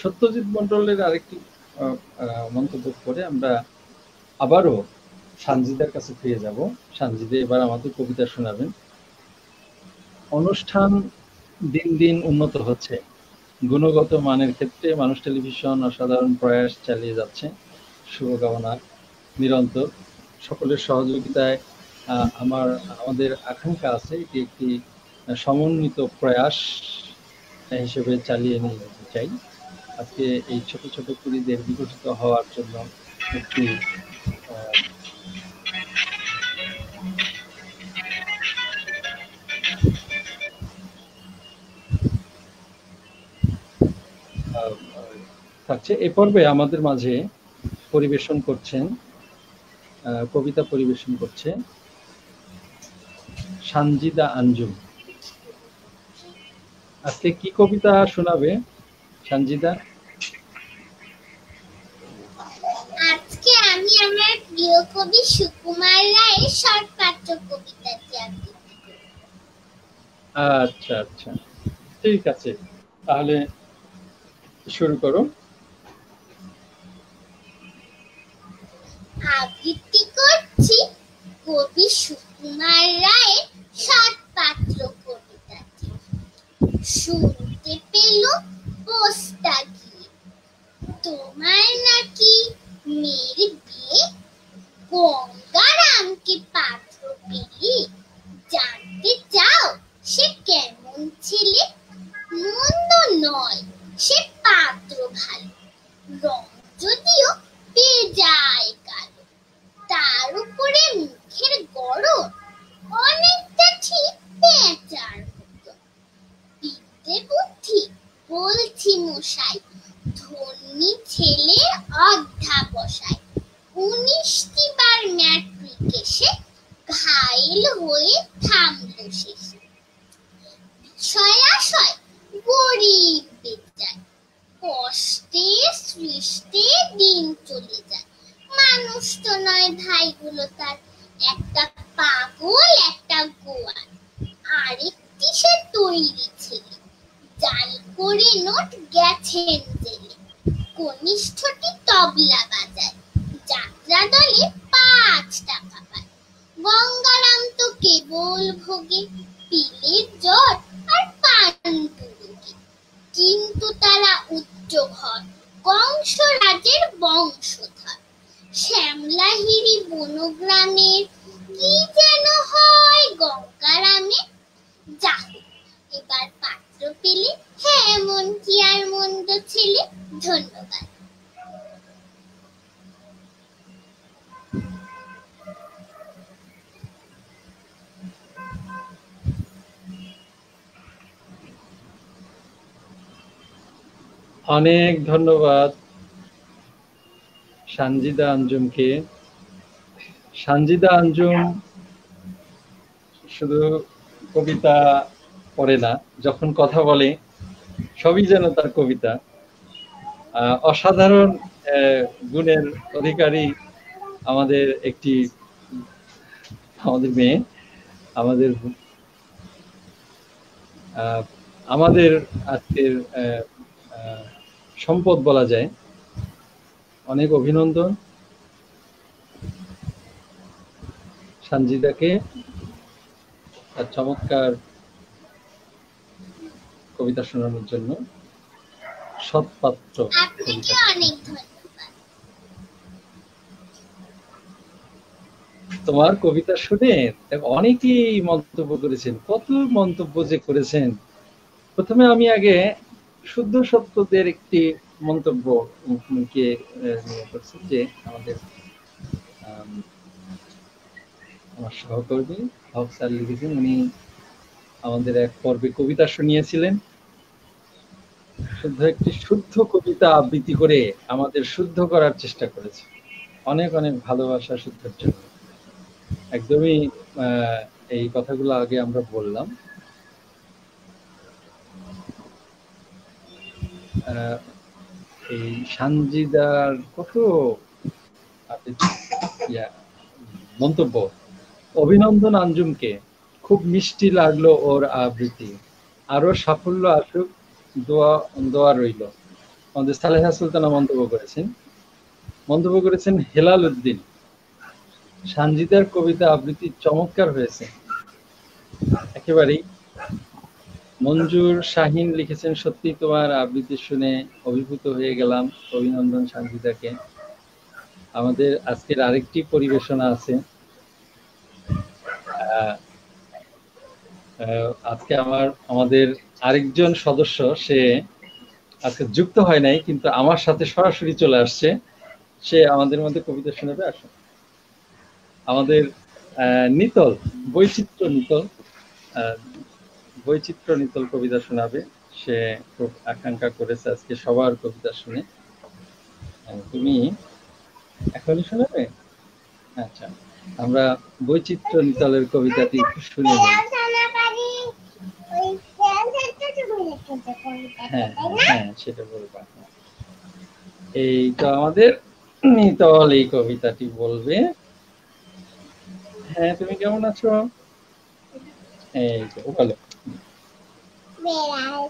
সত্যজিৎ মন্ডলের আরেকটি মন্তব্য করে আমরা আবারও সানজিদার কাছে ফিরে যাব। সানজিদা এবার আমাদের কবিতা শোনাবেন। অনুষ্ঠান দিন দিন উন্নত হচ্ছে, গুণগত মানের ক্ষেত্রে মানুষ টেলিভিশন অসাধারণ প্রয়াস চালিয়ে যাচ্ছে। শুভকামনা নিরন্তর, সকলের সহযোগিতায় আমাদের আকাঙ্ক্ষা আছে এটি একটি সমন্বিত প্রয়াস হিসেবে চালিয়ে নিয়ে যেতে চাই। আজকে এই ছোট ছোট কুড়িদের বিকশিত হওয়ার জন্য একটি থাকছে। এ পর্বে আমাদের মাঝে পরিবেশন করছেন, কবিতা পরিবেশন করছে সানজিদা আঞ্জুম। আজকে কি কবিতা শোনাবে সানজিদা? আজকে আমি আমার প্রিয় কবি সুকুমার রায়ের শর্টপাত্র কবিতাটি আবৃত্তি করব। আচ্ছা আচ্ছা, ঠিক আছে, তাহলে শুরু করো। আবৃত্তি করছি কবি সুকুমার রায়ের শর্টপাত্র কবিতাটি। শুনতে পেল পোস্তা গিয়ে, তোমার নাকি মেয়ের বিয়ে, গঙ্গারামকে পাত্র পেলে, জানতে চাও সে কেমন ছেলে? মন্দ নয় সে পাত্র ভালো, রং যদিও বেজায় কালো, তার উপরে মুখের গড়ন অনেকটা ঠিক পেঁচার মতো। বিদ্যে বুদ্ধি বলছি মশাই, ধন্যী ছেলের অধ্যাবসায়। 19টি বার ম্যাট্রিকে সে ঘায়েল হয়ে থামল শেষে। বিষয় আশয় গরিব বেচায়, কষ্টে সৃষ্টে দিন চলে যায়। মানুষ তো নয় ভাইগুলো তার, একটা পাগল একটা গোয়াল, আরেকটি সে তৈরি ছেলে, জাল করে নোট গেছেন জেলে। কনিষ্ঠটি তবলা বাজায়, যাত্রা দলে 5 টাকা পায়। গঙ্গারাম তো কেবল ভোগে পিলের জ্বর আর পান পুরুকে, কিন্তু তারা উচ্চ ঘর, কংসরাজের বংশধর। শ্যামলাহিরি বনগ্রামের কি যেন হয় গঙ্গারামে। যাহ, এবার পাত্র পেলে, হ্যাঁ মন কি আর মন্দ ছেলে। ধন্যবাদ। অনেক ধন্যবাদ সানজিদা আঞ্জুমকে। সানজিদা আঞ্জুম শুধু কবিতা পড়ে না, যখন কথা বলে সবই যেন তার কবিতা। অসাধারণ গুণের অধিকারী আমাদের মেয়ে, আমাদের আমাদের আজকের সম্পদ বলা যায়। অনেক অভিনন্দন সানজিদাকে তার চমৎকার কবিতা শোনানোর জন্য। সৎপাত্র আপনাকে অনেক ধন্যবাদ। তোমার কবিতা শুনে অনেকেই মন্তব্য করেছেন, কত মন্তব্য যে করেছেন। প্রথমে আমি আগে শুদ্ধ সত্যদের একটি মন্তব্য কে করছি, যে আমাদের আমার সহকর্মী হক স্যার লিখেছেন, উনি আমাদের এক পর্বে কবিতা শুনিয়েছিলেন। শুদ্ধ একটি শুদ্ধ কবিতা আবৃত্তি করে আমাদের শুদ্ধ করার চেষ্টা করেছে। অনেক অনেক ভালোবাসা শুদ্ধের জন্য। একদমই এই কথাগুলো আগে আমরা বললাম। এই সানজিদার কত মন্তব্য। অভিনন্দন আঞ্জুমকে, খুব মিষ্টি লাগলো ওর আবৃত্তি, আরো সাফল্য আসুক, দোয়া রইল। আমাদের সালেহা সুলতানা মন্তব্য করেছেন হেলাল উদ্দিন, সানজিদার কবিতা আবৃত্তি চমৎকার হয়েছে একেবারেই। মঞ্জুর শাহিন লিখেছেন, সত্যি তোমার আবৃত্তি শুনে অভিভূত হয়ে গেলাম, অভিনন্দন সানজিদাকে। আমাদের আজকের আরেকটি পরিবেশনা আছে। আজকে আমাদের আরেকজন সদস্য, সে আজকে যুক্ত হয় নাই, কিন্তু আমার সাথে সরাসরি চলে আসছে। সে আমাদের মধ্যে কবিতা শোনাবে। আসুন, আমাদের নিতল, বৈচিত্র্য নিতল কবিতা শোনাবে। সে খুব আকাঙ্ক্ষা করেছে আজকে সবার কবিতা শুনে। তুমি এখনই শোনাবে? আচ্ছা, আমরা বৈচিত্র্য নিতলের কবিতাটি একটু শুনে নিই। হ্যাঁ হ্যাঁ, সেটা বলবা। এই তো আমাদের নিতল এই কবিতাটি বলবে। হ্যাঁ, তুমি কেমন আছো? এই তো বলো। বেড়াল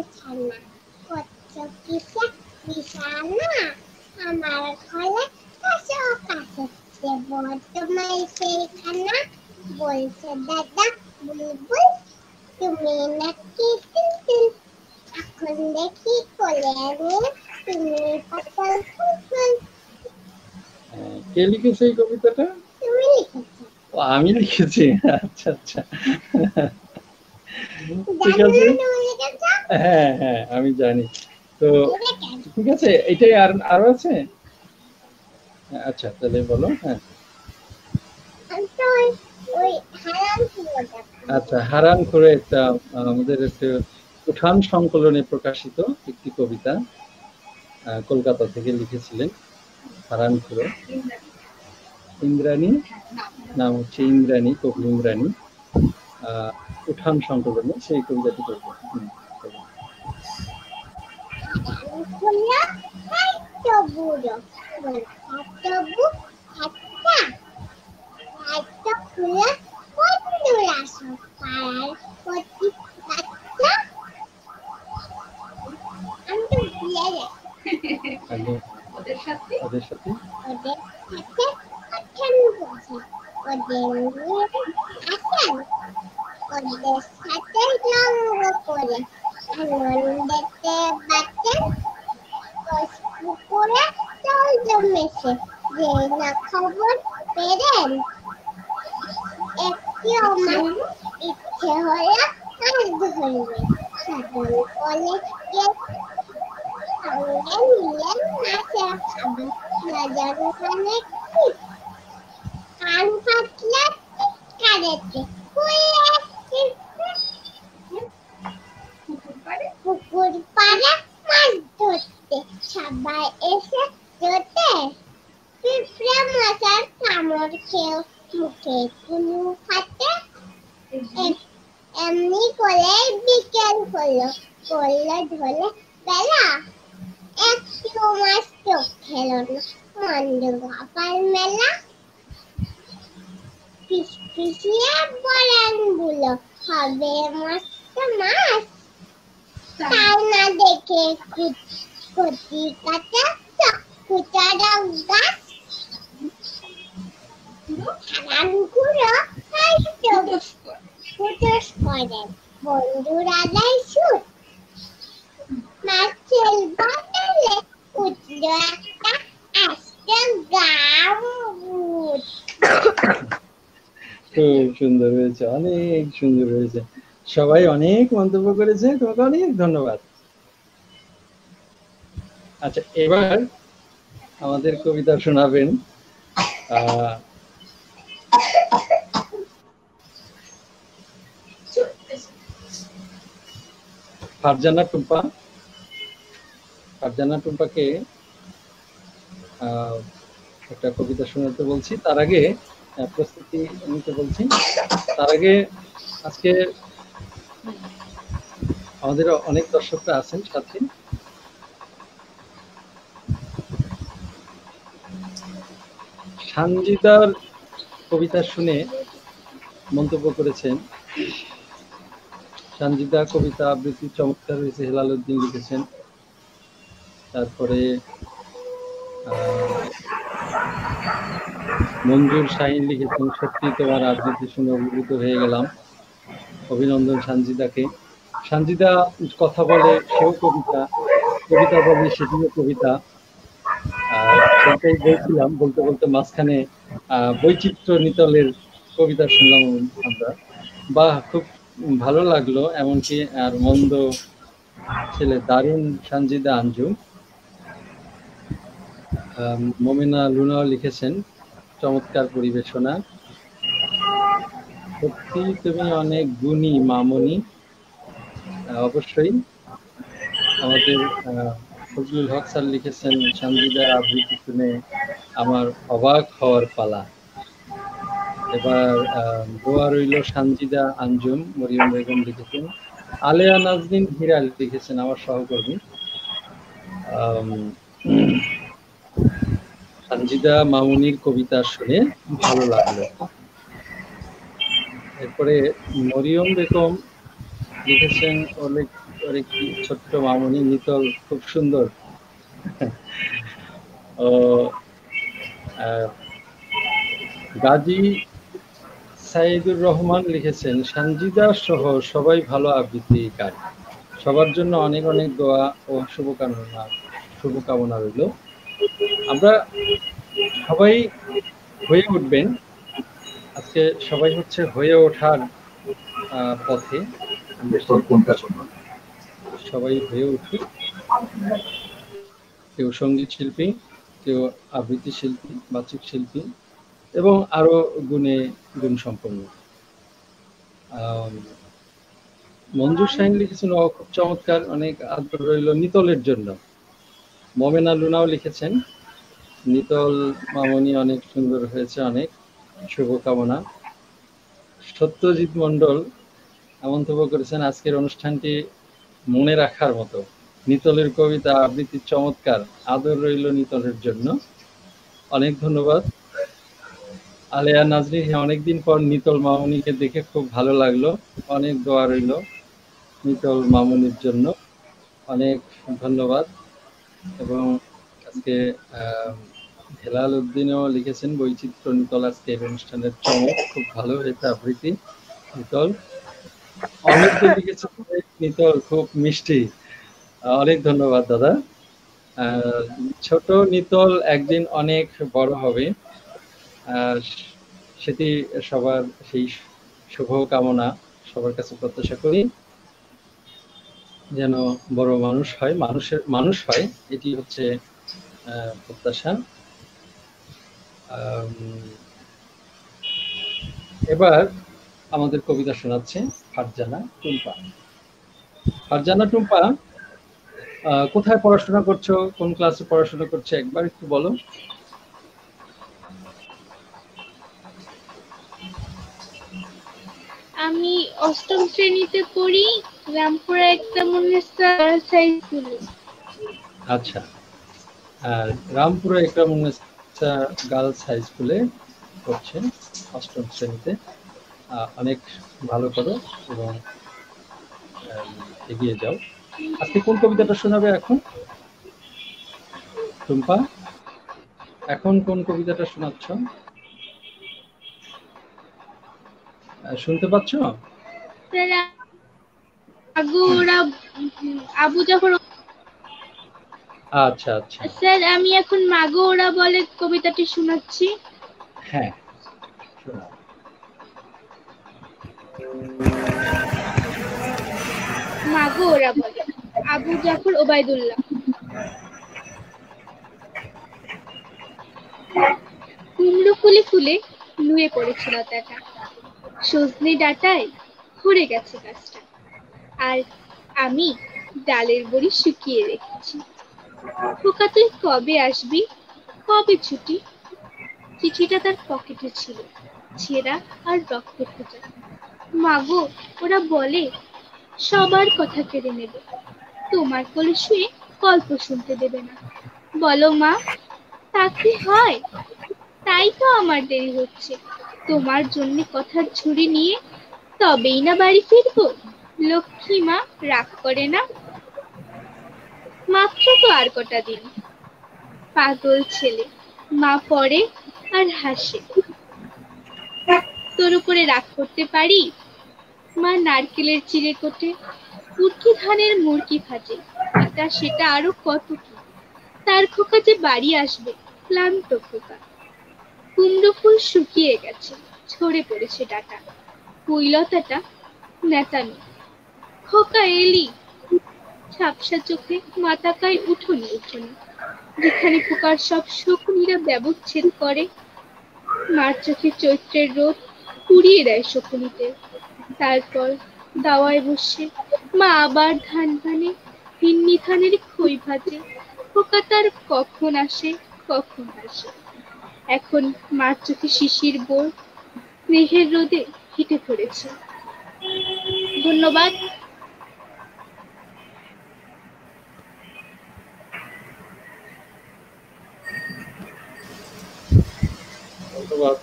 ছানা কচ্ছ কিসে বিছানা, আমার ঘরে কাছে দেব তোমায় সেইখানা, বলছে দাদা বুলবুল তুমি নাকি টুনটুন, এখন দেখি কোলে নিয়ে তুমি পাতাল ফুল। কে লিখেছে এই কবিতাটা? তুমি লিখেছো। আমি লিখেছি? আচ্ছা আচ্ছা, ঠিক আছে। হ্যাঁ হ্যাঁ, আমি জানি। তো ঠিক আছে, এটাই আরো আছে? আচ্ছা, তাহলে বলো। হ্যাঁ, আচ্ছা, হারান করে একটা আমাদের একটা উঠান সংকলনে প্রকাশিত একটি কবিতা, কলকাতা থেকে লিখেছিলেন হারান খুড়ো। ইন্দ্রাণী, নাম হচ্ছে ইন্দ্রাণী, কবি ইন্দ্রাণী। উঠান সংকলনে সেই কবিতাটি করবো। ওদের সাথে করে আনন্দেতে বাঁচেন, পুকুরে জল জমেছে, যে না খবর পেলেন, একটি আমার ইচ্ছে হলো মাছ ধরবে, সাধন কলে সঙ্গে নিলেন মাছের খাবার, বাজার ওখানে কান ফাটলে কারেতে পুকুর পাড়ে মাছ ধরতে, সবাই এসে ধরতে, পিঁপড়ে মশার কামড় খেয়ে মুখে কুলু খাতে, এমনি করে বিকেল হলো, করলো ঢোলে বেলা, একটু মাছ চোখ খেলো না, মন্দ কপাল মেলা, পিছিয়ে বলেন বুলো হবে মাছ একটা মাছ তাই না দেখে ক্ষতি কাটা চকুচারা গাছ সারানগুলো ফুটস করে বন্ধুরা দেয় সুর মাছের বদলে উঠল একটা আস্তে গামুট। খুব সুন্দর হয়েছে, অনেক সুন্দর হয়েছে, সবাই অনেক মন্তব্য করেছে, তোমাকে অনেক ধন্যবাদ। আচ্ছা, এবার আমাদের কবিতা শোনাবেন ফারজানা টুম্পা। ফারজানা টুম্পাকে একটা কবিতা শোনাতে বলছি, তার আগে প্রস্তুতি নিতে বলছি। তার আগে আজকে আমাদের অনেক দর্শকরা আছেন সাথে, সানজিদার কবিতা শুনে মন্তব্য করেছেন। সানজিদা কবিতা আবৃত্তি চমৎকার হয়েছে, হেলাল উদ্দিন লিখেছেন। তারপরে মঞ্জুর শাহিন লিখেছেন, সত্যি তোমার আবৃত্তি শুনে অভিভূত হয়ে গেলাম, অভিনন্দন সানজিদাকে। সানজিদা কথা বলে সেও কবিতা, কবিতা বলে সেটিও কবিতা। সেটাই বলছিলাম, বলতে বলতে মাঝখানে বৈচিত্র্য নিতলের কবিতা শুনলাম আমরা, বাহ, খুব ভালো লাগলো। এমনকি আর মন্দ ছেলে, দারুণ সানজিদা আঞ্জুম। মোমেনা লুনাও লিখেছেন, চমৎকার পরিবেশনা, সত্যি তুমি অনেক গুণী মামনি। অবশ্যই। আমাদের ফজলুল হক স্যার লিখেছেন, সানজিদার আবৃত্তি শুনে আমার অবাক হওয়ার পালা। এবার দোয়া রইল সানজিদা আঞ্জুম, মরিয়ম বেগম লিখেছেন। আলেয়া নাজনীন হীরা লিখেছেন, আমার সহকর্মী। সানজিদা মামুনির কবিতা শুনে ভালো লাগলো। এরপরে মরিয়ম বেগম লিখেছেন, ওর একটি ছোট্ট মামুনি নিতল, খুব সুন্দর। গাজী সাইদুর রহমান লিখেছেন, সানজিদা সহ সবাই ভালো আবৃত্তিকার, সবার জন্য অনেক অনেক দোয়া ও শুভকামনা রইল। আমরা সবাই হয়ে উঠবেন, আজকে সবাই হচ্ছে হয়ে ওঠার পথে, সবাই হয়ে উঠি। কেউ সঙ্গীত শিল্পী, কেউ আবৃত্তি শিল্পী, বাচিক শিল্পী, এবং আরো গুণ সম্পন্ন। মঞ্জুর শাহিন লিখেছেন, খুব চমৎকার, অনেক আদর রইল নিতলের জন্য। মোমেনা লুনাও লিখেছেন, নিতল মামনি অনেক সুন্দর হয়েছে, অনেক শুভকামনা। সত্যজিৎ মন্ডল মন্তব্য করেছেন, আজকের অনুষ্ঠানটি মনে রাখার মতো, নিতলের কবিতা আবৃত্তি চমৎকার, আদর রইল নিতলের জন্য, অনেক ধন্যবাদ। আলেয়া নাজরিন, অনেকদিন পর নিতল মামুনিকে দেখে খুব ভালো লাগলো, অনেক দোয়া রইল নিতল মামুনির জন্য, অনেক ধন্যবাদ। এবং আজকে হেলাল উদ্দিনও লিখেছেন, বৈচিত্র্য নিতল আজকের অনুষ্ঠানের চমক, খুব ভালো হয়েছে আবৃত্তি নিতল। অনেক লিখেছেন, নিতল খুব মিষ্টি, অনেক ধন্যবাদ দাদা। ছোট নিতল একদিন অনেক বড় হবে, সেটি সবার সেই শুভ কামনা সবার কাছে প্রত্যাশা করি, যেন বড় মানুষ হয়, এটি হচ্ছে প্রত্যাশা। এবার আমাদের কবিতা শোনাচ্ছে ফারজানা টুম্পা। ফারজানা টুম্পা, কোথায় পড়াশোনা করছো, কোন ক্লাসে পড়াশোনা করছো, একবার একটু বলো। আমি 8ম শ্রেণীতে পড়ি, রামপুরা একটা মুন্নেসা গার্লস হাই স্কুলে। আচ্ছা, রামপুরা একটা মুন্নেসা গার্লস হাই স্কুলে পড়ছে 8ম শ্রেণীতে, অনেক ভালো করো এবং এগিয়ে যাও। আজকে কোন কবিতাটা শোনাবে এখন টুম্পা? এখন কোন কবিতাটা শোনাচ্ছ? শুনতে পাচ্ছ? স্যার আগু ওরা আবু জাফর। আচ্ছা আচ্ছা, স্যার আমি এখন মাগো ওরা বলে কবিতাটি শোনাচ্ছি। হ্যাঁ শোনাও। মাগো ওরা বলে, আবু জাফর ওবায়দুল্লাহ। কুমড়ো ফুলে ফুলে নুয়ে পড়েছে লতাটা, সজনে ডাঁটায় ভরে গেছে গাছটা, আর আমি ডালের বড়ি শুকিয়ে রেখেছি। খোকা তুই কবে আসবি, কবে ছুটি? চিঠিটা তার পকেটে ছিল, ছেঁড়া আর রক্ত খোঁজা। মাগো ওরা বলে সবার কথা কেড়ে নেবে, তোমার কোলে শুয়ে গল্প শুনতে দেবে না। বলো মা, তা কি হয়? তাই তো আমার দেরি হচ্ছে, তোমার জন্য কথার ঝুড়ি নিয়ে তবেই না বাড়ি ফিরবো। লক্ষ্মী মা রাগ করে না? মাত্র তো আর কটা দিন। পাগল ছেলে, মা পড়ে আর হাসে। তোর উপরে রাগ করতে পারি? মা নারকেলের চিড়ে কোটে, পুটকি ধানের মুরকি ভাজে, এটা সেটা আরো কত কি। তার খোকা যে বাড়ি আসবে, ক্লান্ত খোকা। কুমড়ো ফুল শুকিয়ে গেছে, ঝরে পড়েছে ডাটা, কুইলতাটা নেতানো। খোকা এলি? ঝাপসা চোখে মা তাকায় উঠোনে উঠোনে, যেখানে খোকার সব শকুনিরা ব্যবচ্ছেদ করে। মার চোখে চৈত্রের রোদ পুড়িয়ে দেয় শকুনিতে। তারপর দাওয়ায় বসে মা আবার ধান ভানে, ভিন্নি ধানের খই ভাজে। খোকা তার কখন আসে কখন আসে। এখন মার চোখে শিশির বোর, মেঘের রোদে হেঁটে পড়েছে। ধন্যবাদ। ধন্যবাদ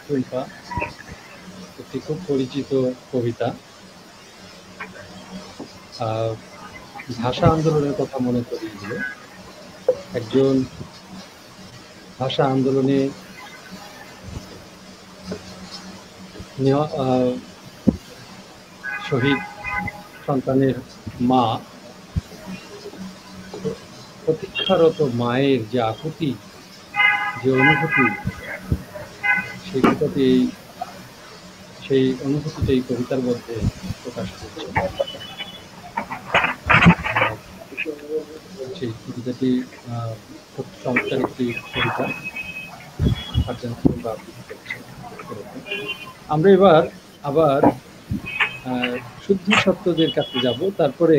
টুম্পা, একটি খুব পরিচিত কবিতা। ভাষা আন্দোলনের কথা মনে করিয়ে দিল। একজন ভাষা আন্দোলনে শহীদ সন্তানের মা, প্রতীক্ষারত মায়ের যে আকুতি, যে অনুভূতি, সেই অনুভূতিটা এই কবিতার মধ্যে প্রকাশ করছে। সেই কবিতাটি খুব চমৎকার একটি কবিতা। আমরা এবার আবার শুদ্ধ সত্যদের কাছে যাব, তারপরে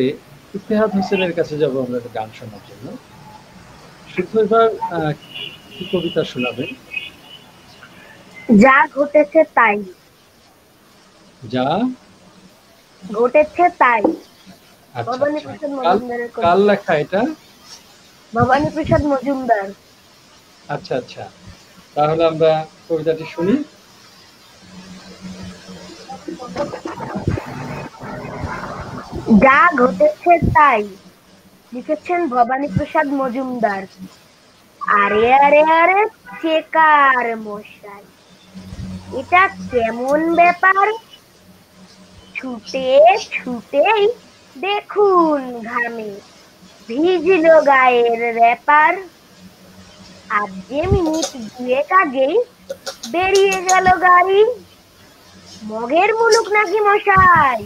ইতিহাদ হোসেনের কাছে যাব আমরা একটা গান শোনার জন্য। শুদ্ধ এবার কি কবিতা শোনাবেন? যা ঘটেছে তাই। যা ঘটেছে তাই। আচ্ছা ভবানী আচ্ছা, প্রসাদ মজুমদারের কার কবিতা। লেখা এটা? ভবানী প্রসাদ মজুমদার। আচ্ছা আচ্ছা, তাহলে আমরা কবিতাটি শুনি। যা ঘটেছে তাই, লিখেছেন ভবানী প্রসাদ মজুমদার। আরে আরে আরে চেকার মশাই, এটা কেমন ব্যাপার? ছুটে ছুটেই দেখুন ঘামে ভিজলো গায়ের রেপার। আর যে মিনিট দুয়েক আগেই বেরিয়ে গেল গাড়ি। মগের মুলুক নাকি মশাই,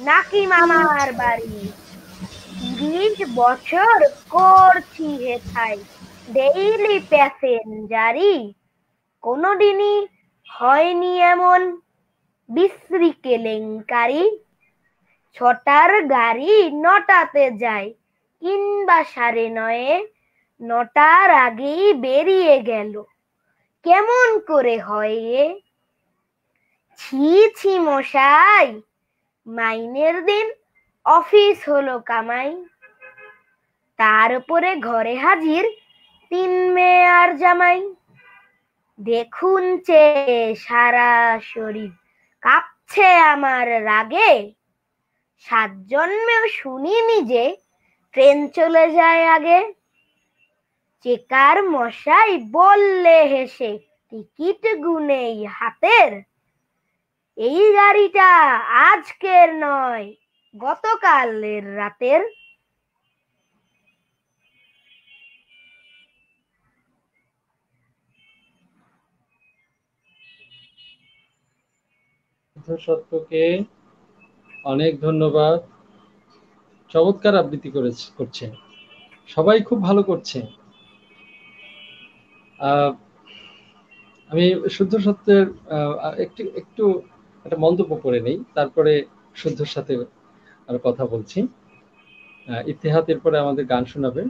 নাকি মামার বাড়ি? 30 বছর করছি হেথায় ডেইলি প্যাসেঞ্জারি, কোনোদিনই হয়নি এমন বিশ্রী কেলেঙ্কারি। 6টার গাড়ি 9টাতে যায় কিংবা 9:30, 9টার আগেই বেরিয়ে গেল, কেমন করে হয় এ? ছি ছি মশাই, মাইনের দিন অফিস হলো কামাই, তার উপরে ঘরে হাজির 3 মেয়ে আর জামাই। দেখুন চেয়ে সারা শরীর কাঁপছে আমার রাগে, সাত জন্মেও শুনিনি যে ট্রেন চলে যায় আগে। চেকার মশাই বললে হেসে, টিকিট গুনেই হাতের, এই গাড়িটা আজকের নয়, গতকালের রাতের। সত্যকে অনেক ধন্যবাদ। চমৎকার আবৃত্তি করছে, সবাই খুব ভালো করছে। আমি শুদ্ধ সত্যের একটু একটু একটা মন্তব্য করে নেই, তারপরে শুদ্ধর সাথে আর কথা বলছি। ইতিহাদ এরপরে আমাদের গান শোনাবে।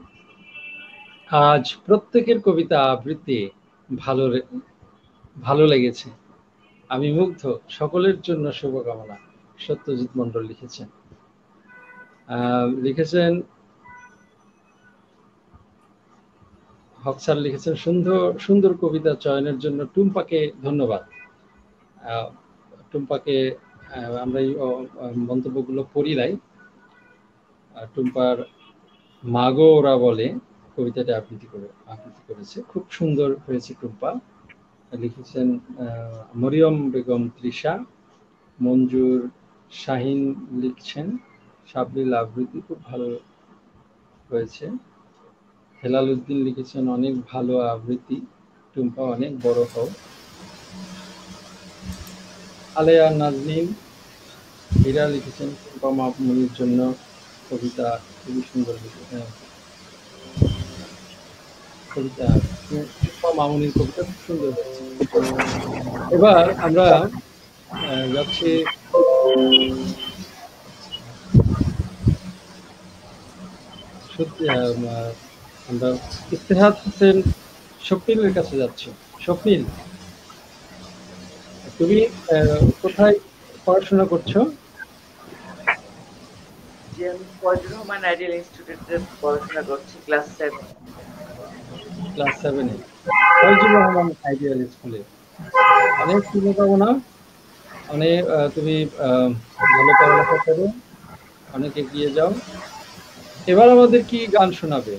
আজ প্রত্যেকের কবিতা আবৃত্তি ভালো লেগেছে, আমি মুগ্ধ, সকলের জন্য শুভকামনা। সত্যজিৎ মন্ডল লিখেছেন হক স্যার লিখেছেন, সুন্দর সুন্দর কবিতা চয়নের জন্য টুম্পাকে ধন্যবাদ। টুম্পাকে আমরা এই মন্তব্যগুলো পড়ি নাই। টুম্পার মাগো ওরা বলে কবিতাটা আবৃত্তি করেছে, খুব সুন্দর হয়েছে। টুম্পা লিখেছেন মরিয়ম বেগম তৃষা, মঞ্জুর শাহিন লিখছেন সাবলীল আবৃত্তি খুব ভালো হয়েছে। হেলাল উদ্দিন লিখেছেন অনেক ভালো আবৃত্তি, টুম্পা অনেক বড় হও। আলেয়া নাজনীন হীরা লিখেছেন টুম্পা মামুনির জন্য কবিতা খুবই সুন্দর কবিতা, টুম্পা মামুনির কবিতা খুব সুন্দর হয়েছে। এবার আমরা যাচ্ছি আমরা ইফতেখার হোসেন স্বপ্নিলের কাছে যাচ্ছি। স্বপ্নিল, তুমি কোথায় পড়াশোনা করছো? জি, আমি ফজলুর রহমান আইডিয়াল ইনস্টিটিউটে পড়াশোনা করছি, ক্লাস 7। ক্লাস 7-এ ফজলুর রহমান আইডিয়াল স্কুলে। অনেক শুভকামনা, অনেক তুমি ভালো পড়ালেখা করো, অনেক এগিয়ে যাও। এবার আমাদের কি গান শোনাবে?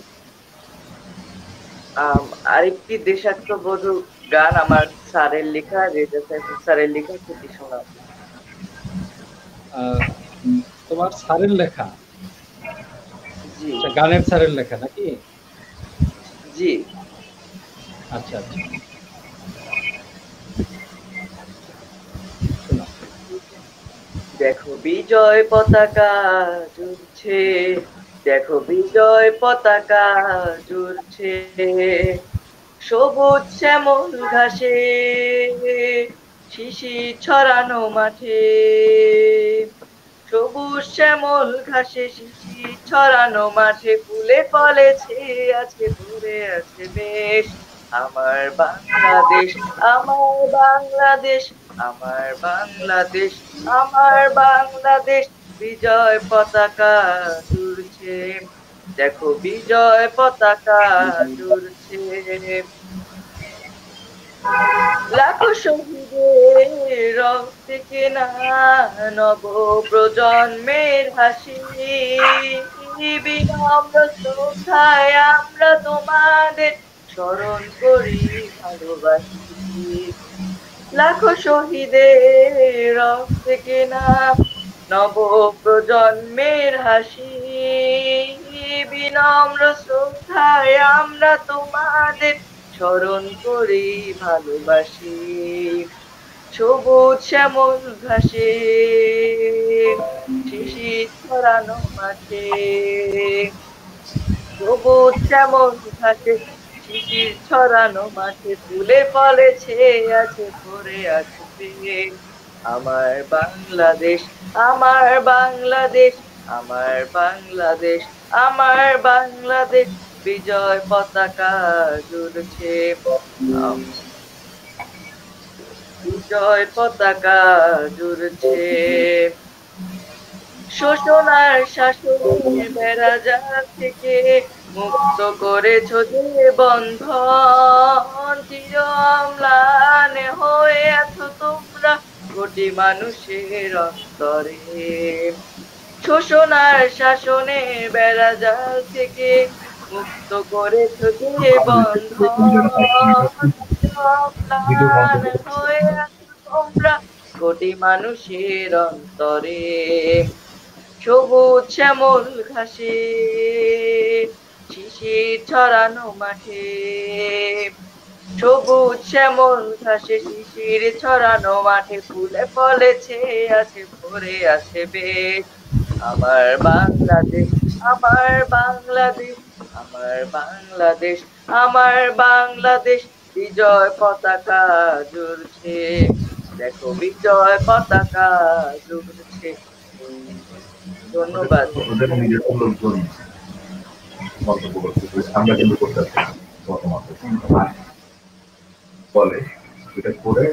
আরেকটি দেশাত্মবোধক গান আমার স্যারের লেখা, রেজা সাইফুল স্যারের লেখা, সেটি শোনাবো। তোমার স্যারের লেখা? জি, গানের স্যারের লেখা নাকি? জি। আচ্ছা আচ্ছা, দেখো বিজয় পতাকা জুড়ছে, দেখো বিজয় পতাকা জুড়ছে, সবুজ শ্যামল ঘাসে, শিশির ছড়ানো মাঠে, সবুজ শ্যামল ঘাসে শিশির ছড়ানো মাঠে, ফুলে ফলেছে আছে, ভরে আছে বেশ আমার বাংলাদেশ, আমার বাংলাদেশ, আমার বাংলাদেশ, আমার বাংলাদেশ, বিজয় পতাকা জুড়ছে, দেখো বিজয় পতাকা জুড়ছে, লাখো শহীদের রক্তে কেনা নব প্রজন্মের হাসি, বিনম্র শ্রদ্ধায় আমরা তোমাদের স্মরণ করি ভালোবাসি, লাখো শহীদের রক্তে কেনা নব প্রজন্মের হাসি, বিনম্র শ্রদ্ধায় আমরা তোমাদের স্মরণ করি ভালোবাসি, সবুজ শ্যামল ঘাসে, শিশির ছড়ানো মাঠে, সবুজ শ্যামল ঘাসে, শিশির ছড়ানো মাঠে, ফুলে ফলেছে আছে, ভরে আছে আমার বাংলাদেশ, আমার বাংলাদেশ, আমার বাংলাদেশ, আমার বাংলাদেশ, বিজয় পতাকা জুড়ছে, বিজয় পতাকা জুড়ছে, শোষণার শাসনের বেড়াজাল থেকে মুক্ত করেছ যে বন্ধন, চির অম্লান হয়ে আছো তোমরা কোটি মানুষের অন্তরে, শোষণার শাসনে বেড়া জাল থেকে মুক্ত করেছ যে বন্ধন, ম্লান হয়ে আছো তোমরা কোটি মানুষের অন্তরে। সবুজ শ্যামল ঘাসে শিশির ছড়ানো মাঠে, সবুজ শ্যামল ঘাসে শিশির ছড়ানো মাঠে, ফুলে ফলে ছেয়ে আছে ভরে আছে বেশ। আমার বাংলাদেশ, আমার বাংলাদেশ, আমার বাংলাদেশ, আমার বাংলাদেশ, বিজয় পতাকা জুড়ছে, দেখো বিজয় পতাকা জুড়ছে। ধন্যবাদ। ওদের নিজস্ব লোকজন মন্তব্য করতেছে, আমরা কিন্তু করতে বলে এটা করে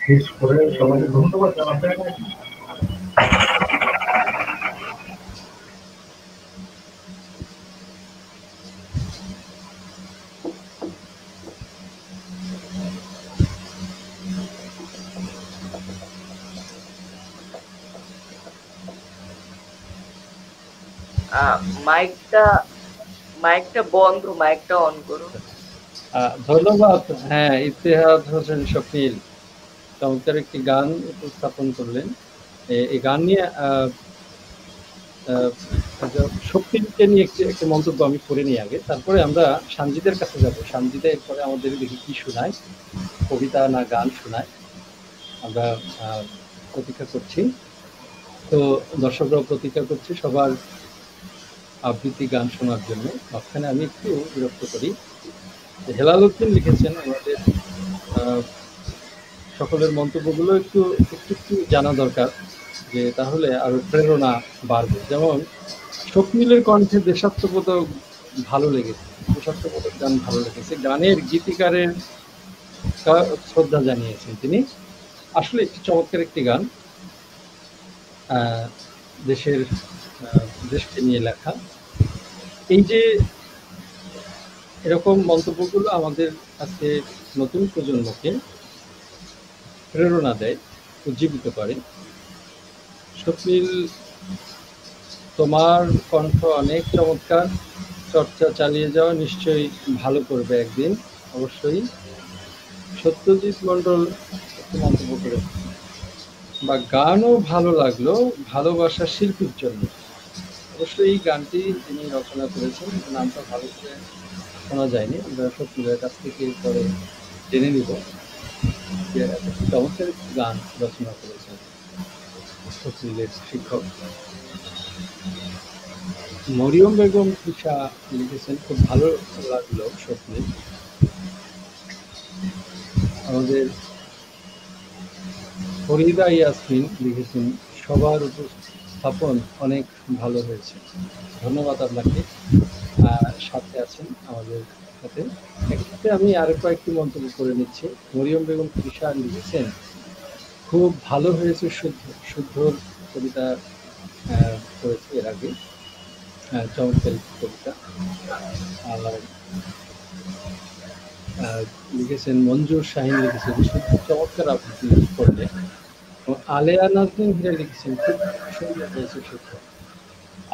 শেষ করে সবাইকে ধন্যবাদ জানাতে হবে। মাইকটা মাইকটা বন্ধ, মাইকটা অন করো। ধন্যবাদ। হ্যাঁ, ইতিহাদ হোসেন শফিল চমৎকার একটি গান উপস্থাপন করলেন। এই গান নিয়ে শফিলকে নিয়ে একটি মন্তব্য আমি করে নিই আগে, তারপরে আমরা সানজিদের কাছে যাব। সানজিদা এরপরে আমাদের দেখি কি শোনায়, কবিতা না গান শোনায়, আমরা প্রতীক্ষা করছি। তো দর্শকরাও প্রতীক্ষা করছি সবার আবৃত্তি গান শোনার জন্য। মাঝখানে আমি একটু বিরক্ত করি। হেলাল উদ্দিন লিখেছেন, আমাদের সকলের মন্তব্যগুলো একটু একটু জানা দরকার, যে তাহলে আরো প্রেরণা বাড়বে। যেমন শফিলের কণ্ঠে দেশাত্মবোধক ভালো লেগেছে, দেশাত্মবোধক গান ভালো লেগেছে, গানের গীতিকারের শ্রদ্ধা জানিয়েছেন তিনি। আসলে একটি চমৎকার একটি গান, দেশকে নিয়ে লেখা। এই যে এরকম মন্তব্যগুলো আমাদের আজকে নতুন প্রজন্মকে প্রেরণা দেয়, উজ্জীবিত করে। শফিল, তোমার কণ্ঠ অনেক চমৎকার, চর্চা চালিয়ে যাওয়া, নিশ্চয়ই ভালো করবে একদিন, অবশ্যই। সত্যজিৎ মণ্ডল একটু মন্তব্য করে, বা গানও ভালো লাগলো ভালোবাসার শিল্পীর জন্য। অবশ্যই এই গানটি তিনি রচনা করেছেন, নামটা ভালো করে শোনা যায়নি, আমরা শফিলের কাছ থেকে পরে জেনে নিব যে চমৎকার একটি গান রচনা করেছেন শফিলের শিক্ষক। মরিয়ম বেগম তৃষা লিখেছেন, খুব ভালো লাগলো শফিল। আমাদের ফরিদা ইয়াসমিন লিখেছেন, সবার উপস্থাপন অনেক ভালো হয়েছে। ধন্যবাদ আপনাকে, সাথে আছেন আমাদের সাথে। একসাথে আমি আরো কয়েকটি মন্তব্য করে নিচ্ছি। মরিয়ম বেগম তৃষা লিখেছেন, খুব ভালো হয়েছে, শুদ্ধ কবিতা করেছে এর আগে, চমৎকার কবিতা। লিখেছেন মঞ্জুর শাহিন লিখেছেন, চমৎকার আবৃত্তি করলে। আলেয়া নাজনীন হীরা লিখেছেন, খুব সুন্দর হয়েছে শুদ্ধ।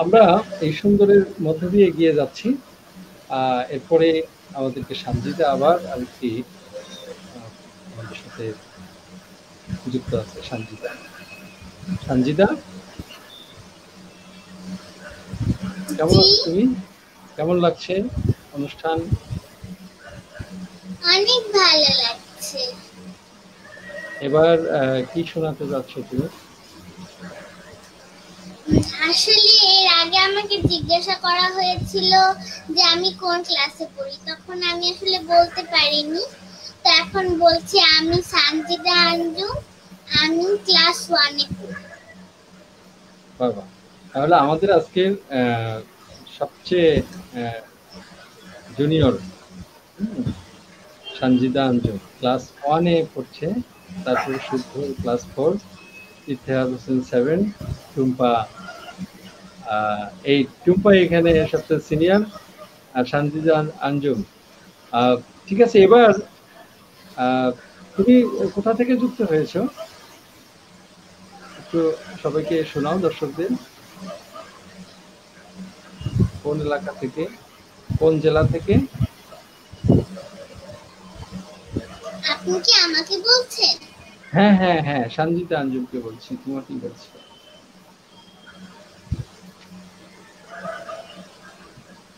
আমরা এই সুন্দরের মধ্য দিয়ে এগিয়ে যাচ্ছি। এরপরে আমাদেরকে সানজিদা আবার আরেকটি আমাদের সাথে যুক্ত আছে। সানজিদা কেমন আছো তুমি? কেমন লাগছে অনুষ্ঠান? অনেক ভালো লাগছে। এবার কি শোনাতে যাচ্ছ তুমি? আসলে এর আগে আমাকে জিজ্ঞাসা করা হয়েছিল যে আমি কোন ক্লাসে পড়ি, তখন আমি আসলে বলতে পারিনি। তো এখন বলছি, আমি সানজিদা আঞ্জুম, আমি ক্লাস 1 এ পড়ি। বাবা, তাহলে আমাদের আজকের সবচেয়ে জুনিয়র সানজিদা আঞ্জুম ক্লাস 1 এ পড়ছে, তারপরে শুদ্ধ ক্লাস 4, ইতিহাদ হোসেন 7, টুম্পা 8। টুম্পা এখানে সবচেয়ে সিনিয়র, আর সানজিদা আঞ্জুম। ঠিক আছে, এবার তুমি কোথা থেকে যুক্ত হয়েছো একটু সবাইকে শোনাও, দর্শকদের। কোন এলাকা থেকে, কোন জেলা থেকে? আপনি কি আমাকে বলছেন? হ্যাঁ হ্যাঁ হ্যাঁ, সঞ্জিতা আঞ্জুমকে বলছি। তোমাকেই বলছি।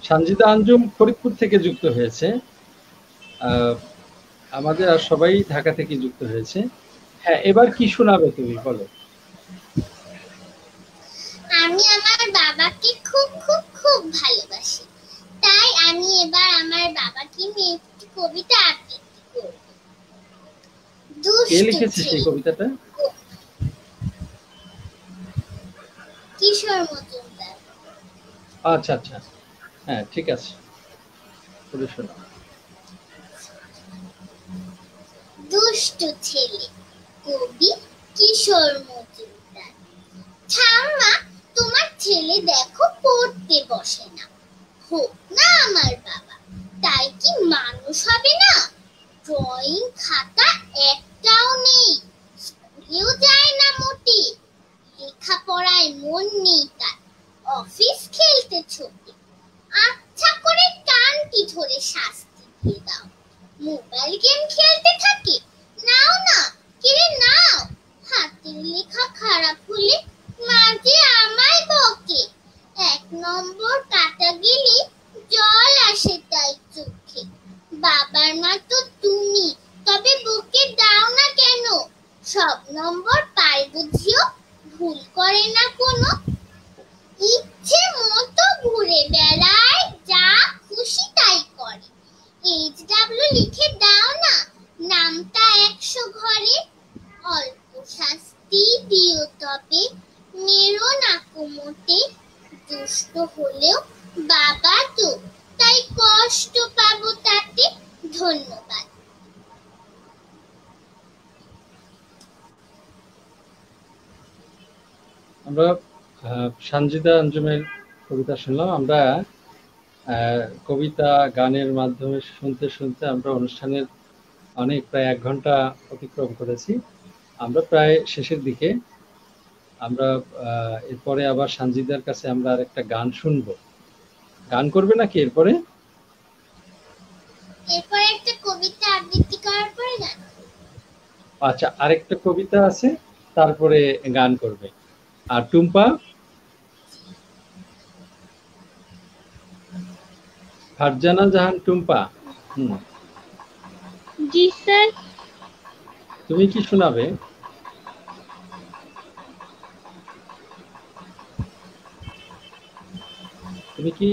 সঞ্জিতা আঞ্জুম ফরিদপুর থেকে যুক্ত হয়েছে। আমাদের আর সবাই ঢাকা থেকে যুক্ত হয়েছে। হ্যাঁ, এবার কি শোনাবে তুমি, বলো। আমি আমার বাবাকে খুব খুব খুব ভালোবাসি, তাই আমি এবার আমার বাবাকে নিয়ে একটি কবিতা আবৃত্তি করব। কে লিখেছে সেই কবিতাটা? কিশোর মজুমদার। আচ্ছা আচ্ছা, হ্যাঁ ঠিক আছে, পড়ে শোনাও। দুষ্টু ছেলে, কবি কিশোর মজুমদার। ঠাম্মা, তোমার ছেলে দেখো পড়তে বসে না, হোক না আমার বাবা, তাই কি মানুষ হবে না? ড্রয়িং খাতা একটাও নেই, স্কুলেও যায় না মোটে, লেখাপড়ায় মন নেই তার, অফিস খেলতে ছোটে। আচ্ছা করে কানটি ধরে শাস্তি দিয়ে দাও, মোবাইল গেম খেলতে থাকে, নাও না কিরে নাও, হাতের লেখা খারাপ হলে মাঝে আমায় বকে, 1 নম্বর কাটা গেলে জল আসে তাই চোখে, বাবার মা তো তুমি, তবে বকে দাও না কেন, সব নম্বর পায় বুঝিও, ভুল করে না কোনো, ইচ্ছে মতো ঘুরে বেড়ায়, যা খুশি তাই করে, HW লিখে দাও না, নামটা 100 ঘরে, অল্প শাস্তি দিও তবে, মেরো না কোমোটে, দুষ্ট হলেও বাবা তো, তাই কষ্ট পাবো তাতে, ধন্যবাদ। আমরা সঞ্জিতা আঞ্জুমের কবিতা শুনলাম। আমরা কবিতা গানের মাধ্যমে শুনতে শুনতে আমরা অনুষ্ঠানের অনেক প্রায় 1 ঘন্টা অতিক্রম করেছি। আমরা প্রায় শেষের দিকে। আমরা এরপরে আবার সঞ্জিতার কাছে আমরা আরেকটা গান শুনবো। গান করবে নাকি এরপরে? এরপরে একটা কবিতা আবৃত্তি করার পরে গান। আচ্ছা, আরেকটা কবিতা আছে, তারপরে গান করবে। আর টুম্পা? ফারজানা জাহান টুম্পা, জি স্যার। তুমি কি শোনাবে? তুমি কি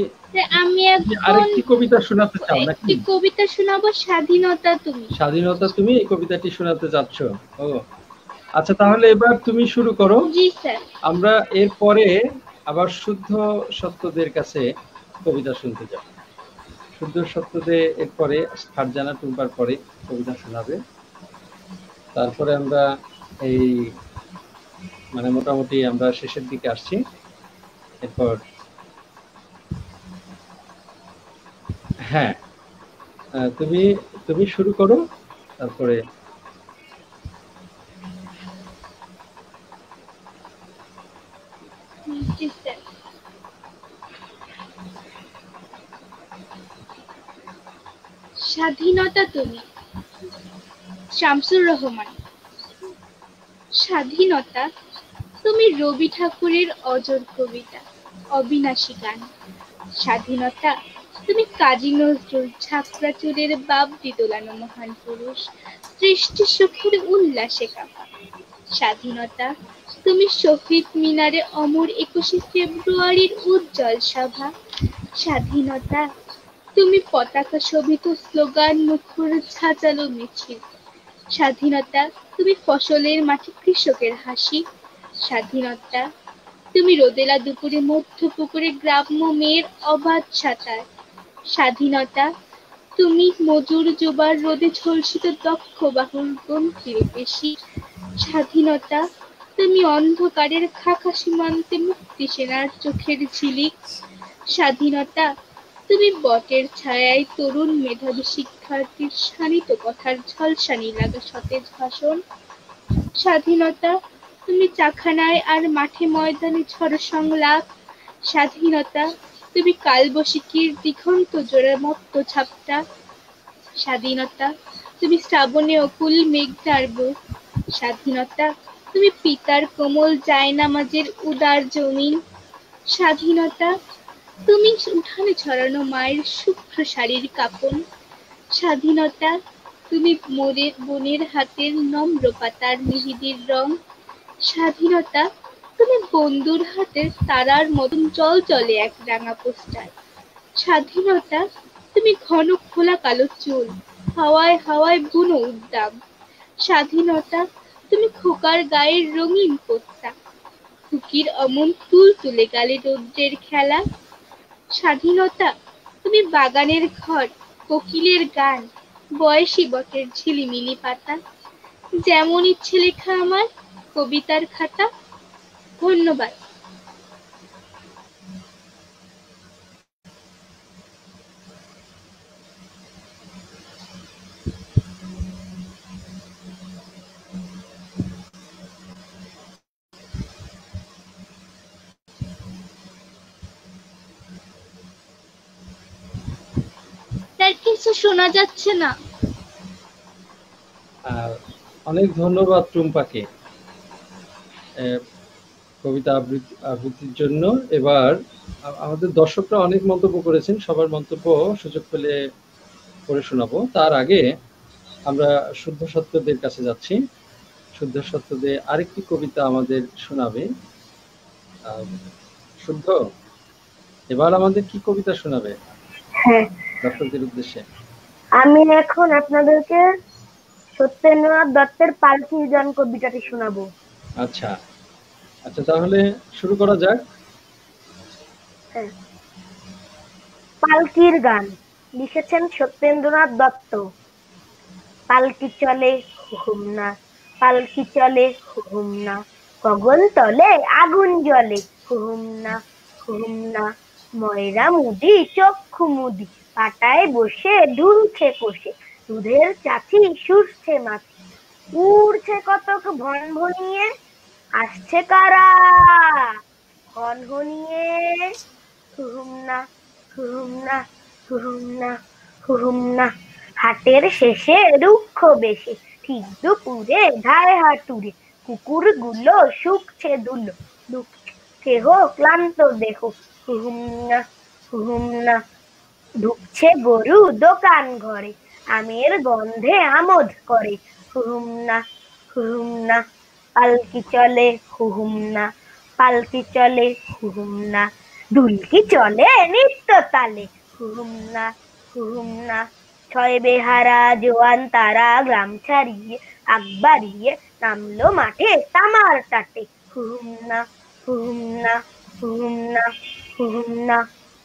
আমি এখন আরেকটি কবিতা শোনাতে চাও নাকি? একটি কবিতা শোনাবো, স্বাধীনতা তুমি। স্বাধীনতা তুমি এই কবিতাটি শোনাতে যাচ্ছ? ও আচ্ছা, তাহলে এবার তুমি শুরু করো। জি স্যার। আমরা এরপরে আবার শুদ্ধ সত্যদের কাছে কবিতা শুনতে যাব। শুদ্ধ সত্যদের এরপরে ফারজানা টুম্পার পরে কবিতা শোনাবে। তারপরে আমরা এই মানে মোটামুটি আমরা শেষের দিকে আসছি। এরপর হ্যাঁ, তুমি শুরু করো, তারপরে জি স্যার। স্বাধীনতা তুমি, শামসুর রহমান। স্বাধীনতা তুমি রবি ঠাকুরের অজর কবিতা, অবিনাশী গান। স্বাধীনতা তুমি কাজী নজরুল ছাত্রাচুরের বাবরি দোলানো মহান পুরুষ, সৃষ্টি শক্তির উল্লাসে কাঁপা। স্বাধীনতা তুমি শহীদ মিনারে অমর 21শে ফেব্রুয়ারির উজ্জ্বল সভা। স্বাধীনতা তুমি পতাকা শোভিত স্লোগান মুখর ঝাঁঝালো মিছিল। স্বাধীনতা তুমি ফসলের মাঠে কৃষকের হাসি। স্বাধীনতা তুমি রোদেলা দুপুরে মধ্য পুকুরে গ্রাম্য মেয়ের অবাধ সাঁতার। স্বাধীনতা তুমি মজুর যুবার রোদে ঝলসিত দক্ষ বাহুর গম্ভীর পেশি। স্বাধীনতা তুমি অন্ধকারের খাকা সীমান্তে মুক্তি সেনার চোখের ঝিলিক। স্বাধীনতা তুমি বটের ছায়ায় তরুণ মেধাবী শিক্ষার্থীর শানিত কথার ঝলসানি লাগা সতেজ ভাষণ। স্বাধীনতা তুমি চাখানায় আর মাঠে ময়দানে ঝড় সংলাপ। স্বাধীনতা তুমি কালবৈশাখীর দিগন্ত জোড়া মত্ত ছাপটা। স্বাধীনতা তুমি শ্রাবণে অকুল মেঘনার বুক। স্বাধীনতা তুমি পিতার কোমল জায়নামাজের উদার জমিন। স্বাধীনতা তুমি উঠানে ছড়ানো মায়ের শুভ্র শাড়ির কাপন। স্বাধীনতা তুমি মোরের বোনের হাতের নম্র পাতার মেহেদির রং। স্বাধীনতা তুমি বন্ধুর হাতের তারার মতন জল জলে এক রাঙা পোস্টার। স্বাধীনতা তুমি ঘন খোলা কালো চুল, হাওয়ায় হাওয়ায় বুনো উদ্দাম। স্বাধীনতা তুমি খোকার গায়ের রঙিন পোস্তা, খুকির অমন তুল তুলে গালে রৌদ্রের খেলা। স্বাধীনতা তুমি বাগানের ঘর, কোকিলের গান, বয়সী বটের ঝিলিমিলি পাতা। যেমন ইচ্ছে লেখা আমার কবিতার খাতা। ধন্যবাদ। তার কিছু শোনা যাচ্ছে না। আর অনেক ধন্যবাদ টুম্পাকে কবিতা আবৃত্তির জন্য। এবার আমাদের দর্শকরা অনেক মন্তব্য করেছেন, সবার মন্তব্য সুযোগ পেলে পড়ে শোনাবো। তার আগে আমরা শুদ্ধ সত্যদের কাছে যাচ্ছি। শুদ্ধ সত্যদের আরেকটি কবিতা আমাদের শোনাবে। শুদ্ধ, এবার আমাদের কি কবিতা শোনাবে হ্যাঁ, দর্শকদের উদ্দেশ্যে? আমি এখন আপনাদেরকে সত্যেন্দ্রনাথ দত্তের পালকির গান কবিতাটি শোনাবো। আচ্ছা আচ্ছা, তাহলে শুরু করা যাক। হ্যাঁ। পালকির গান লিখেছেন সত্যেন্দ্রনাথ দত্ত। পালকি চলে হুম না, পালকি চলে হুম না, গগন তলে আগুন জ্বলে হুম না, হুম না, ময়রা মুদি চক্ষু মুদি, পাটায় বসে ঢুলছে কষে, দুধের চাচি শুষছে মাছি, উড়ছে কতক ভনভনিয়ে, আসছে কারা হনহনিয়ে, হুম না, হুম না, হুম না, হুম না, হাটের শেষে রুক্ষ বেশে, ঠিক দুপুরে ধায় হাটুরে, কুকুর গুলো শুকছে ধুলো, দুঃখে হোক ক্লান্ত দেহ, হুম না, হুম না, ঢুকছে গরু দোকান ঘরে, আমের গন্ধে আমোদ করে, হুম না, হুম না, পালকি চলে হুম না, পালকি চলে হুম না, ঢুলকি চলে নিত্য তালে, হুম না, হুম না, ছয় বেহারা জোয়ান তারা গ্রাম ছাড়িয়ে আগ বাড়িয়ে নামলো মাঠে তামার টাটে, হুম না, হুম না, হুম না, হুম না,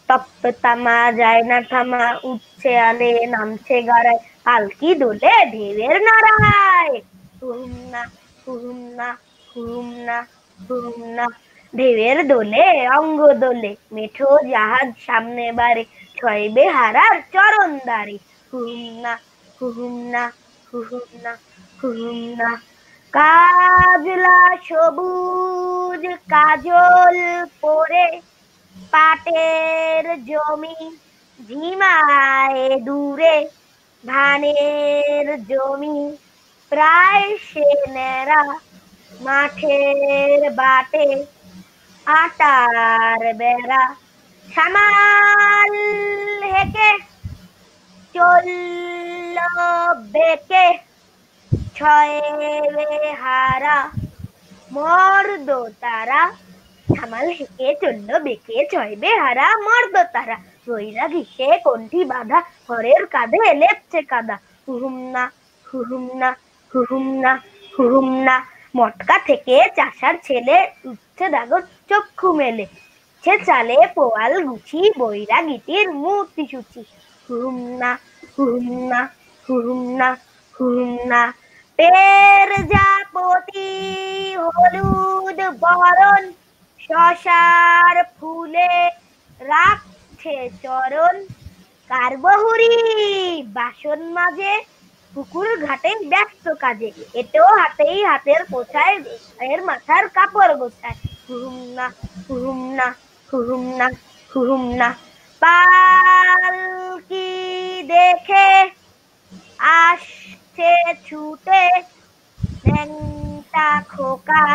তপ্ত তামা যায় না থামা, উঠছে আলে নামছে গাড়ায়, পালকি দোলে ঢেউয়ের নাড়ায়, হুম না, হুম না, হুম না, হুম না, ঢেউয়ের দোলে অঙ্গ দোলে, মেঠো জাহাজ সামনে বাড়ে, ছয় বেহারার চরণ দ্বারে, হুম না, হুম না, হুম না, হুম না, কাজলা সবুজ কাজল পরে, পাটের জমি ঝিমায় দূরে, ধানের জমি প্রায় সে নেড়া, মাঠের বাটে আটার বেড়া, সামাল হেঁকে চলল বেঁকে, ছয় বেহারা মর্দ তারা, সামাল হেঁকে চলল বেঁকে ছয় বেহারা মর্দ তারা, বৈরাগী সে কণ্ঠি বাঁধা, হরের কাঁধে লেপছে কাদা, হুম না, হুম না, হুম না, হুম না, মটকা থেকে চাষার ছেলে উঠছে দাগর চক্ষু মেলে, সে চালে পোয়াল গুছি বৈরাগীটির মূর্তি সূচি, হুম না, হুম না, হুম না, হুম না, পেরজাপতি হলুদ বরণ, শশার ফুলে রাখছে চরণ, কারবহুরি বাসন মাঝে, পুকুর ঘাটে ব্যস্ত কাজে, এতেও হাতেই হাতের পোছায়, এর মাথার কাপড় গোছায়, হুম না, হুম না, হুম না, হুহুম না। পালকি দেখে আসছে ছুটে, ন্যাংটা খোকা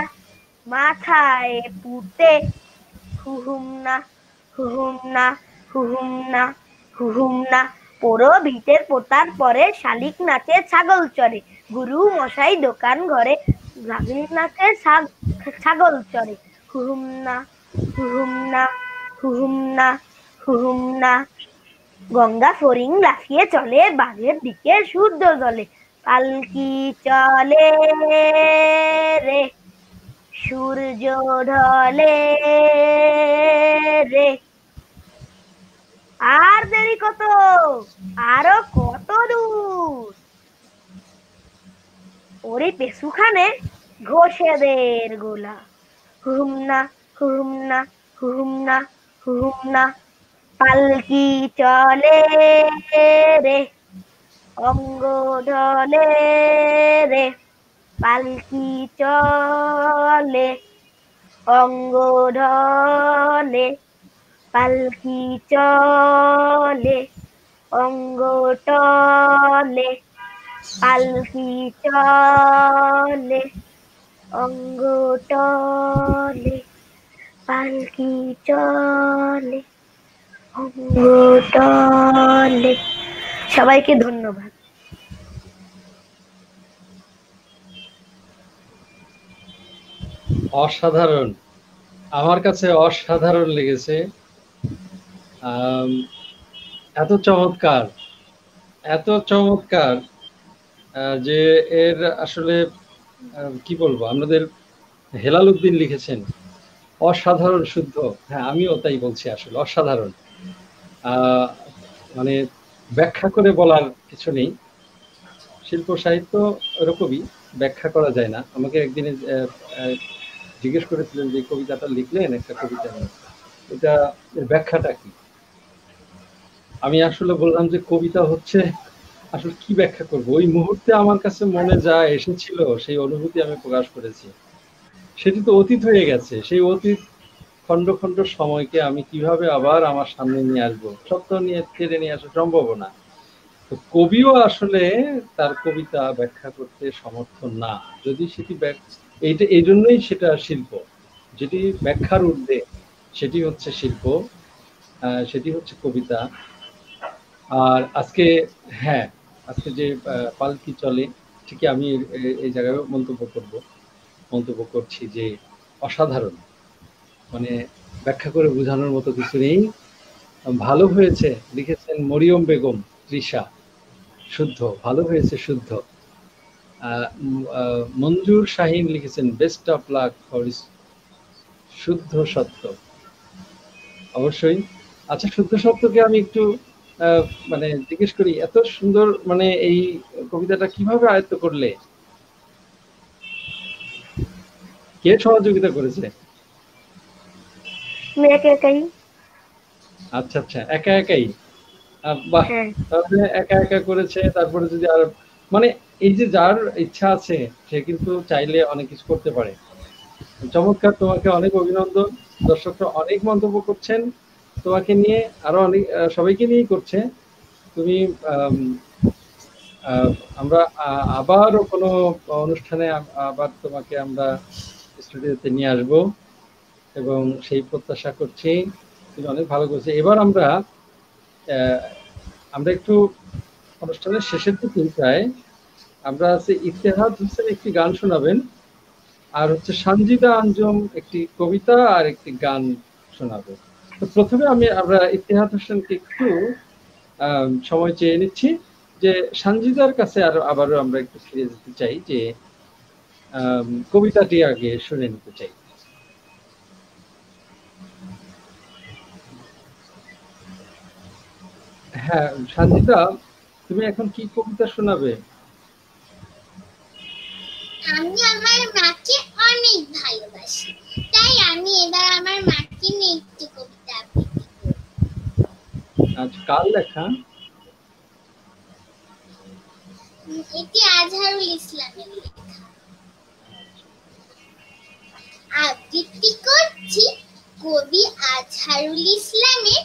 মাথায় পুঁতে, হুহুম না, হুহুম না, হুহুম না, হুহুম না। পোড়ো ভিটের পোতার পরে শালিক নাচে ছাগল চড়ে, গুরু মশাই দোকান ঘরে শালিক নাচে ছাগল চড়ে, হুহুম না, হুহুম না, হুহুম না, হুহুম না। গঙ্গা ফড়িং লাফিয়ে চলে, বাঘের দিকে সূর্য জ্বলে, পালকি চলে রে, সূর্য ঢলে রে। আর দেরি কত, আরো কত দূর। ওরে পেছুখানে ঘোষেদের গোলা, হুম না, হুম না, হুম না, হুম না। পালকি চলে রে, অঙ্গ ঢলে রে, পালকি চলে, অঙ্গ ঢলে, পালকি চলে, অঙ্গ টলে, পালকি চলে, অঙ্গ টলে, পালকি চলে, অঙ্গ টলে। সবাইকে ধন্যবাদ। অসাধারণ, আমার কাছে অসাধারণ লেগেছে। আম, এত চমৎকার, এত চমৎকার, যে এর আসলে কি বলবো, আমাদের হেলাল উদ্দিন লিখেছেন অসাধারণ শুদ্ধ। হ্যাঁ, আমিও তাই বলছি, আসলে অসাধারণ। আহ, মানে ব্যাখ্যা করে বলার কিছু নেই। শিল্প সাহিত্য এরকমই, ব্যাখ্যা করা যায় না। আমাকে একদিনে জিজ্ঞেস করেছিলেন যে কবিতাটা লিখলেন, একটা কবিতা নিয়ে, এটা এর ব্যাখ্যাটা কি? আমি আসলে বললাম যে কবিতা হচ্ছে, আসলে কি ব্যাখ্যা করব, ওই মুহূর্তে আমার কাছে মনে যা এসেছিল সেই অনুভূতি আমি প্রকাশ করেছি। সেটি তো অতীত হয়ে গেছে, সেই অতীত খন্ড খন্ড সময়কে আমি কিভাবে আবার আমার সামনে নিয়ে আসবো, সব তো নিয়ে টেনে নিয়ে আসা সম্ভব না। তো কবিও আসলে তার কবিতা ব্যাখ্যা করতে সমর্থ না, যদি সেটি এইটা, এই জন্যই সেটা শিল্প, যেটি ব্যাখ্যার ঊর্ধ্বে, সেটি হচ্ছে শিল্প, সেটি হচ্ছে কবিতা। আর আজকে, হ্যাঁ, আজকে যে পালকি চলে, ঠিকই আমি এই জায়গায় মন্তব্য করছি যে অসাধারণ, মানে ব্যাখ্যা করে বোঝানোর মতো কিছু নেই। ভালো হয়েছে লিখেছেন মরিয়ম বেগম তৃষা, শুদ্ধ, ভালো হয়েছে শুদ্ধ। মঞ্জুর শাহিন লিখেছেন বেস্ট অফ লাক ফর শুদ্ধ সত্য, অবশ্যই। আচ্ছা, শুদ্ধ সত্যকে আমি একটু মানে জিজ্ঞেস করি, এত সুন্দর মানে এই কবিতাটা কিভাবে আয়ত্ত করলে, কে সহযোগিতা করেছে? আমি একা একাই। আচ্ছা আচ্ছা, একা একাই, বাহ। হ্যাঁ, তাহলে একা একা করেছে, তারপরে যদি আর মানে এই যে যার ইচ্ছা আছে সে কিন্তু চাইলে অনেক কিছু করতে পারে। চমৎকার, তোমাকে অনেক অভিনন্দন। দর্শকরা অনেক মন্তব্য করছেন তোমাকে নিয়ে, আরো অনেক সবাইকে নিয়েই করছে। তুমি আমরা আবারও কোনো অনুষ্ঠানে আবার তোমাকে আমরা স্টুডিওতে নিয়ে আসব, এবং সেই প্রত্যাশা করছি। তুমি অনেক ভালো করছো। এবার আমরা আমরা একটু অনুষ্ঠানের শেষের দিকে প্রায়, আমরা আছে ইতিহাদ হোসেন একটি গান শোনাবেন, আর হচ্ছে সানজিদা আঞ্জুম একটি কবিতা আর একটি গান শোনাবে। তো প্রথমে আমরা ইতিহাদ হোসেনকে একটু সময় চেয়ে নিচ্ছি, যে সানজিদার কাছে আবারও আমরা একটু ফিরে যেতে চাই, যে কবিতাটি আগে শুনে নিতে চাই। হ্যাঁ সানজিদা, তুমি এখন কি কবিতা শোনাবে? আমি আমার মাকে অনেক ভালোবাসি, তাই আমি এবার আমার মাকে নিয়ে একটি কবিতা আবৃত্তি করব। আচ্ছা, কার লেখা? এটি আজহারুল ইসলামের লেখা। আবৃত্তি করছি কবি আজহারুল ইসলামের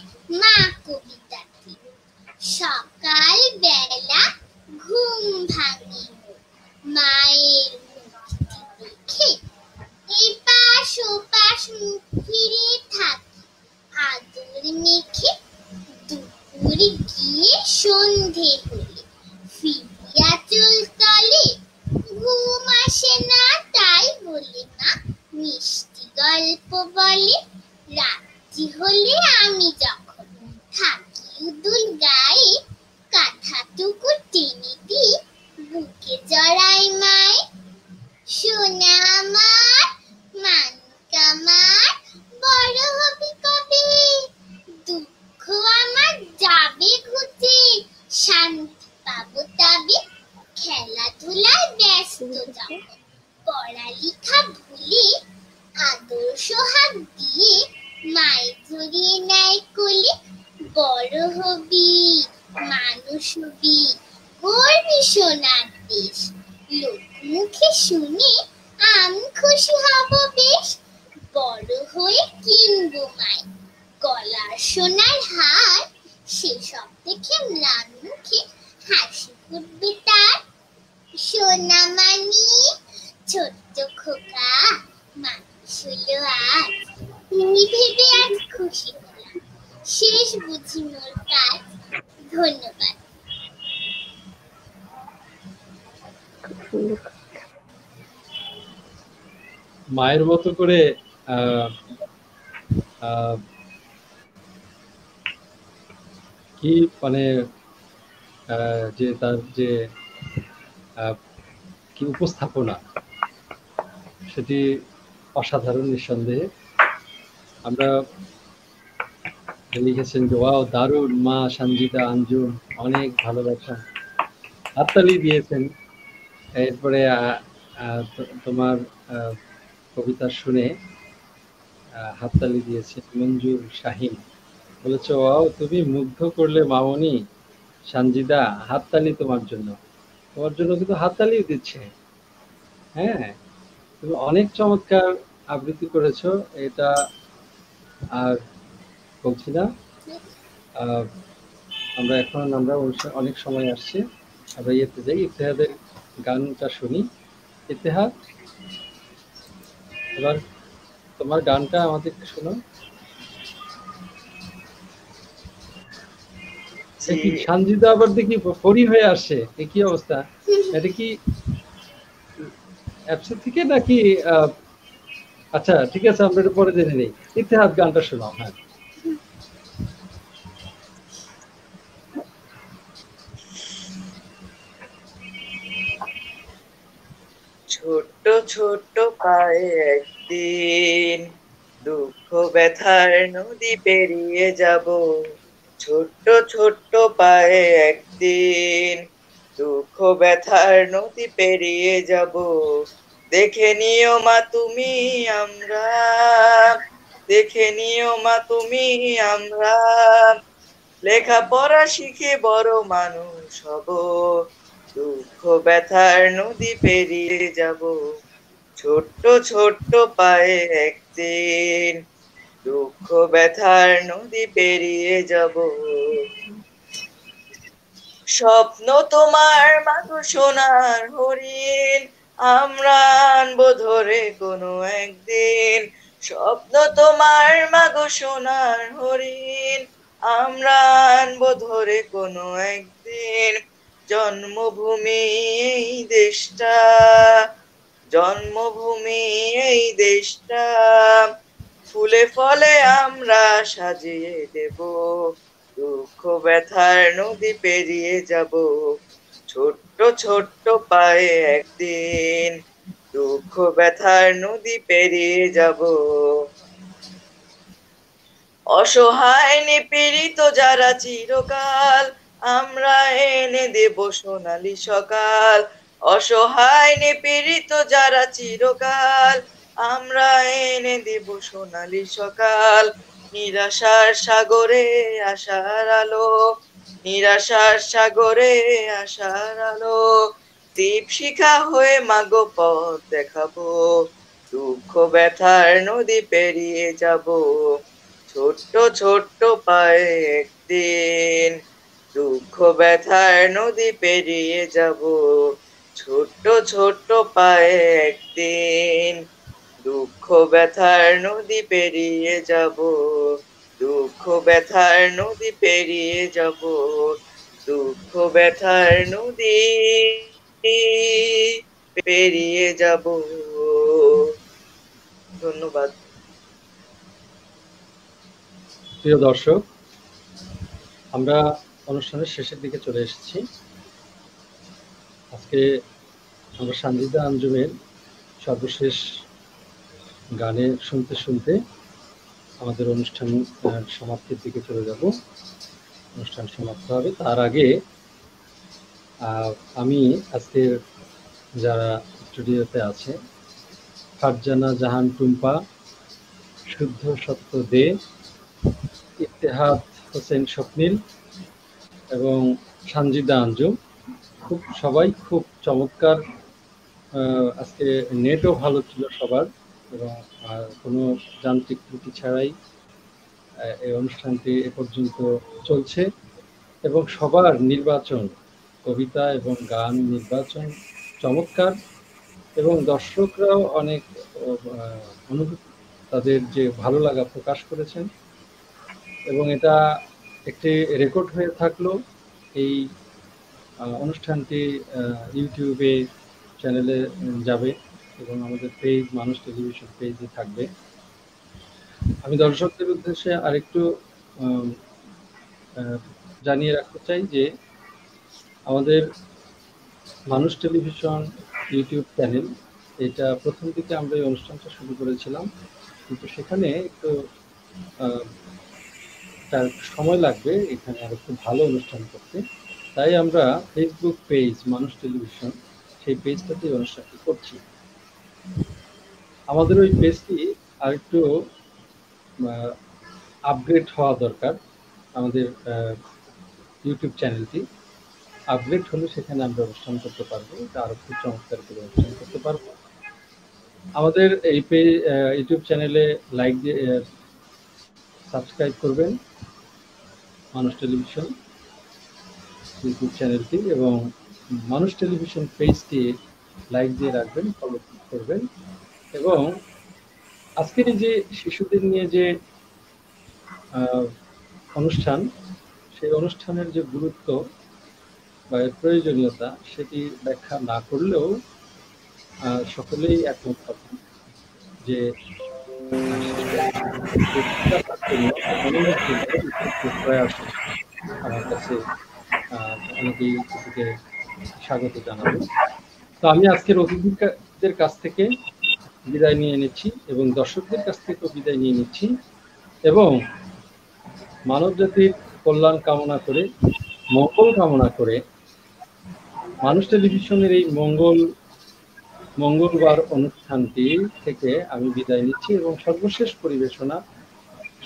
গল্প বলে রাত্রি হলে আমি যখন থাকি উদুল গায়ে কাঁথাটুকু টেনে দি বুকে জড়াই মায় সোনা আমার মানিক আমার বড় হবি কবে দুঃখ আমার যাবে ঘুচে শান্তি পাবো তবে খেলাধুলায় ব্যস্ত যখন পড়ালেখা ভুলে আদর্শ হাত দিয়ে মায়ের ধরিয়ে নেয় কোলে বড় হবি মানুষ হবি গর্বি সোনার দেশ লোক মুখে শুনে আমি খুশি হব বেশ বড় হয়ে কিনবো মাই গলার সোনার হার সেসব দেখে ম্লান মুখে হাসি ফুটবে তার সোনা মানি ছোট্ট খোকা মানুষ হলো আজ তুমি ভেবে আজ খুশি হলাম শেষ বুঝি মোর কাজ ধন্যবাদ মায়ের মতো করে আহ, আহ, কি মানে যে তার যে কি উপস্থাপনা সেটি অসাধারণ নিঃসন্দেহে। আমরা লিখেছেন যে ওয়াও দারুণ মা সঞ্জিতা আঞ্জুম অনেক ভালোবাসা হাততালি দিয়েছেন। এরপরে তোমার কবিতা শুনে হাততালি দিয়েছে মঞ্জুর শাহিন, বলেছে ওয়াও তুমি মুগ্ধ করলে মামনি সঞ্জিদা, হাততালি তোমার জন্য কিন্তু হাততালিও দিচ্ছে। হ্যাঁ, তুমি অনেক চমৎকার আবৃত্তি করেছো, এটা আর বলছি না। আমরা অনেক সময় আসছে, আমরা ইয়েতে যাই, ইতিহাদের গানটা শুনি। ইতিহাদ, এবার তোমার গানটা আমাদেরকে শোনো। সঞ্জিদা আবার দেখি ফরি হয়ে আসছে, এ কি অবস্থা? এটা কি অ্যাপসের থেকে নাকি? আচ্ছা ঠিক আছে, আমরা এটা পরে জেনে নিই। ইতিহাদ গানটা শোনাও। হ্যাঁ, ছোট্ট ছোট্ট পায়ে একদিন দুঃখ ব্যথার নদী পেরিয়ে যাব, ছোট্ট ছোট্ট পায়ে একদিন দুঃখ ব্যথার নদী পেরিয়ে যাব। দেখে নিও মা তুমি আমরা, দেখে নিও মা তুমি আমরা, লেখাপড়া শিখে বড় মানুষ হব, দুঃখ ব্যথার নদী পেরিয়ে যাব, ছোট্ট ছোট্ট পায়ে একদিন দুঃখ ব্যথার নদী পেরিয়ে যাব। স্বপ্ন তোমার মাগো সোনার হরিণ, আমরা আনবো ধরে কোনো একদিন, স্বপ্ন তোমার মাগো সোনার হরিণ, আমরা আনবো ধরে কোনো একদিন, জন্মভূমি এই দেশটা, জন্মভূমি এই দেশটা, ফুলে ফলে আমরা সাজিয়ে দেব, দুঃখ ব্যথার নদী পেরিয়ে যাব, ছোট্ট ছোট্ট পায়ে একদিন দুঃখ ব্যথার নদী পেরিয়ে যাব। অসহায় নিপীড়িত যারা চিরকাল, আমরা এনে দেব সোনালী সকাল, অসহায় নিপীড়িত যারা চিরকাল, আমরা এনে দেব সোনালী সকাল, নিরাশার সাগরে আশার আলো, নিরাশার সাগরে আশার আলো, দীপশিখা হয়ে মাগো পথ দেখাবো, দুঃখ ব্যথার নদী পেরিয়ে যাব, ছোট্ট ছোট্ট পায়ে একদিন দুঃখ ব্যথার নদী পেরিয়ে যাব, ছোট্ট ছোট্ট পায়ে একদিন দুঃখ ব্যথার নদী পেরিয়ে যাব, দুঃখ ব্যথার নদী পেরিয়ে যাব, দুঃখ ব্যথার নদী পেরিয়ে যাব। ধন্যবাদ। প্রিয় দর্শক, আমরা অনুষ্ঠানের শেষের দিকে চলে এসেছি। আজকে আমরা সানজিদা আঞ্জুমের সর্বশেষ গানে শুনতে শুনতে আমাদের অনুষ্ঠান সমাপ্তির দিকে চলে যাব। অনুষ্ঠান সমাপ্ত হবে, তার আগে আমি আজকের যারা স্টুডিওতে আছে, ফারজানা জাহান টুম্পা, শুদ্ধ সত্য দে, ইত্তেহাদ হোসেন স্বপ্নিল এবং সানজিদা আঞ্জুম, সবাই খুব চমৎকার। আজকে নেটও ভালো ছিল সবার এবং কোনো যান্ত্রিক ত্রুটি ছাড়াই এই অনুষ্ঠানটি এ পর্যন্ত চলছে এবং সবার নির্বাচন, কবিতা এবং গান নির্বাচন চমৎকার এবং দর্শকরাও অনেক অনুভূতি, তাদের যে ভালো লাগা প্রকাশ করেছেন এবং এটা একটি রেকর্ড হয়ে থাকলো। এই অনুষ্ঠানটি ইউটিউবে চ্যানেলে যাবে এবং আমাদের পেজ মানুষ টেলিভিশন পেজে থাকবে। আমি দর্শকদের উদ্দেশ্যে আরেকটু জানিয়ে রাখতে চাই যে আমাদের মানুষ টেলিভিশন ইউটিউব চ্যানেল, এটা প্রথম দিকে আমরা এই অনুষ্ঠানটা শুরু করেছিলাম, কিন্তু সেখানে একটু তার সময় লাগবে এখানে আর একটু ভালো অনুষ্ঠান করতে। তাই আমরা ফেসবুক পেজ মানুষ টেলিভিশন, সেই পেজটাতে অনুষ্ঠানটি করছি। আমাদের ওই পেজটি আরেকটু আপগ্রেড হওয়া দরকার। আমাদের ইউটিউব চ্যানেলটি আপগ্রেড হলে সেখানে আমরা অনুষ্ঠান করতে পারবো, এটা আরো খুব চমৎকার করে অনুষ্ঠান করতে পারবো। আমাদের এই ইউটিউব চ্যানেলে লাইক দিয়ে সাবস্ক্রাইব করবেন মানুষ টেলিভিশন ইউটিউব চ্যানেলটি এবং মানুষ টেলিভিশন পেজটি লাইক দিয়ে রাখবেন, ফলো করবেন এবং আজকের যে শিশুদের নিয়ে যে অনুষ্ঠান, সেই অনুষ্ঠানের যে গুরুত্ব বা প্রয়োজনীয়তা সেটি ব্যাখ্যা না করলেও সকলেই একমত হবেন যে প্রয়াস আমার কাছে অনেকেই থেকে স্বাগত জানাবো। তো আমি আজকের অতিথিদের কাছ থেকে বিদায় নিয়ে নিচ্ছি এবং দর্শকদের কাছ থেকেও বিদায় নিয়ে নিচ্ছি এবং মানব জাতির কল্যাণ কামনা করে, মঙ্গল কামনা করে মানুষ টেলিভিশনের এই মঙ্গলবার অনুষ্ঠানটি থেকে আমি বিদায় নিচ্ছি এবং সর্বশেষ পরিবেশনা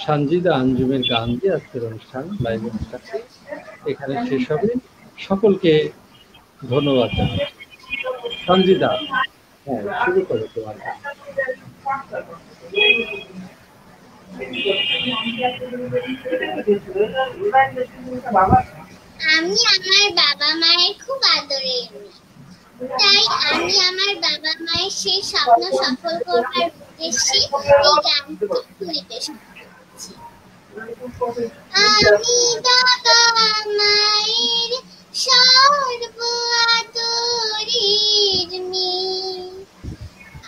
সানজিদা আঞ্জুমের গান দিয়ে আজকের অনুষ্ঠান, লাইভ অনুষ্ঠানটি এখানে শেষ হবে। সকলকে ধন্যবাদ জানাচ্ছি। সানজিদা, হ্যাঁ, শুরু করো তোমার গান। আমি আমার বাবা মায়ের খুব আদরের মেয়ে, তাই আমি আমার বাবা মায়ের সেই স্বপ্ন সফল করবার উদ্দেশ্যে এই গানটি পরিবেশন করছি। আমি বাবা মায়ের সর্ব আদরের মেয়ে,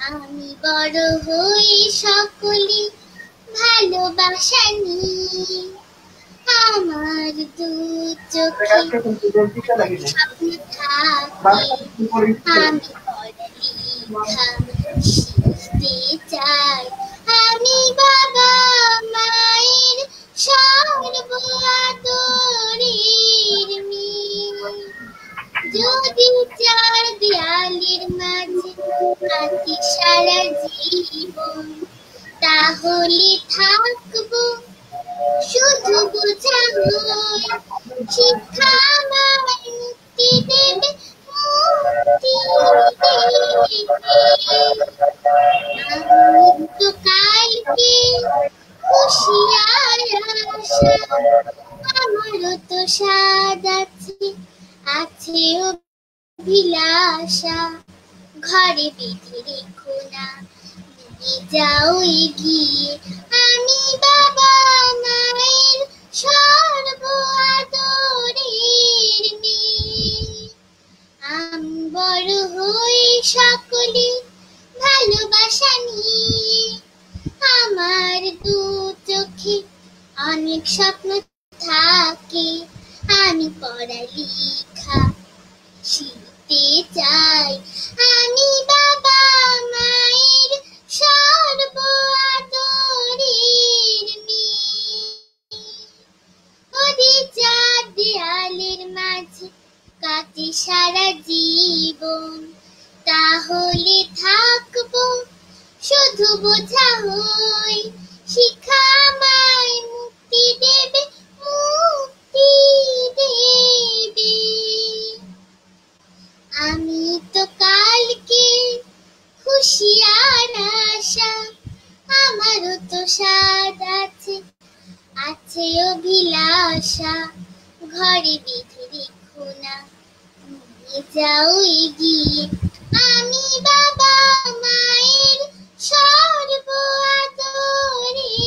আমি বড় হই সকলে ভালোবাসা নিয়ে, আমার দু চোখে স্বপ্ন থাকে, আমি পড়ালেখা শিখতে চাই। আমি বাবা মায়ের সর্ব আদরের মেয়ে, যদি চার দেয়ালের মাঝে থাকি সারা জীবন, তাহলে থাকবো শুধু বোঝা হয়ে। শিক্ষা আমায় মুক্তি দেবে, মুক্তি দেবে কালকে খুশিয়ার আশা। আমারও তো স্বাদ আছে অভিলাষা, ঘরে বেঁধে রেখো না, যাও এগিয়ে। আমি বাবা মায়ের সর্ব আদরের মেয়ে, আমি বড় হই সকলে ভালোবাসা নিয়ে, আমার দু চোখে অনেক স্বপ্ন থাকে, আমি পড়ালেখা শিখতে চাই। আমি বাবা মায়ের সর্ব আদরের মেয়ে। ওরে চার দেয়ালের মাঝে কাটে সারা জীবন, তাহলে থাকবো শুধু বোঝা হই। শিক্ষা আমায় মুক্তি দেবে, মুক্তি দেবে। আমি তো কালকে খুশি আর আশা, আমারও তো স্বাদ আছে, আছে অভিলাষা। ঘরে বেঁধে রেখো না, নিয়ে যাও এগিয়ে। আমি বাবা মায়ের সর্ব আদরের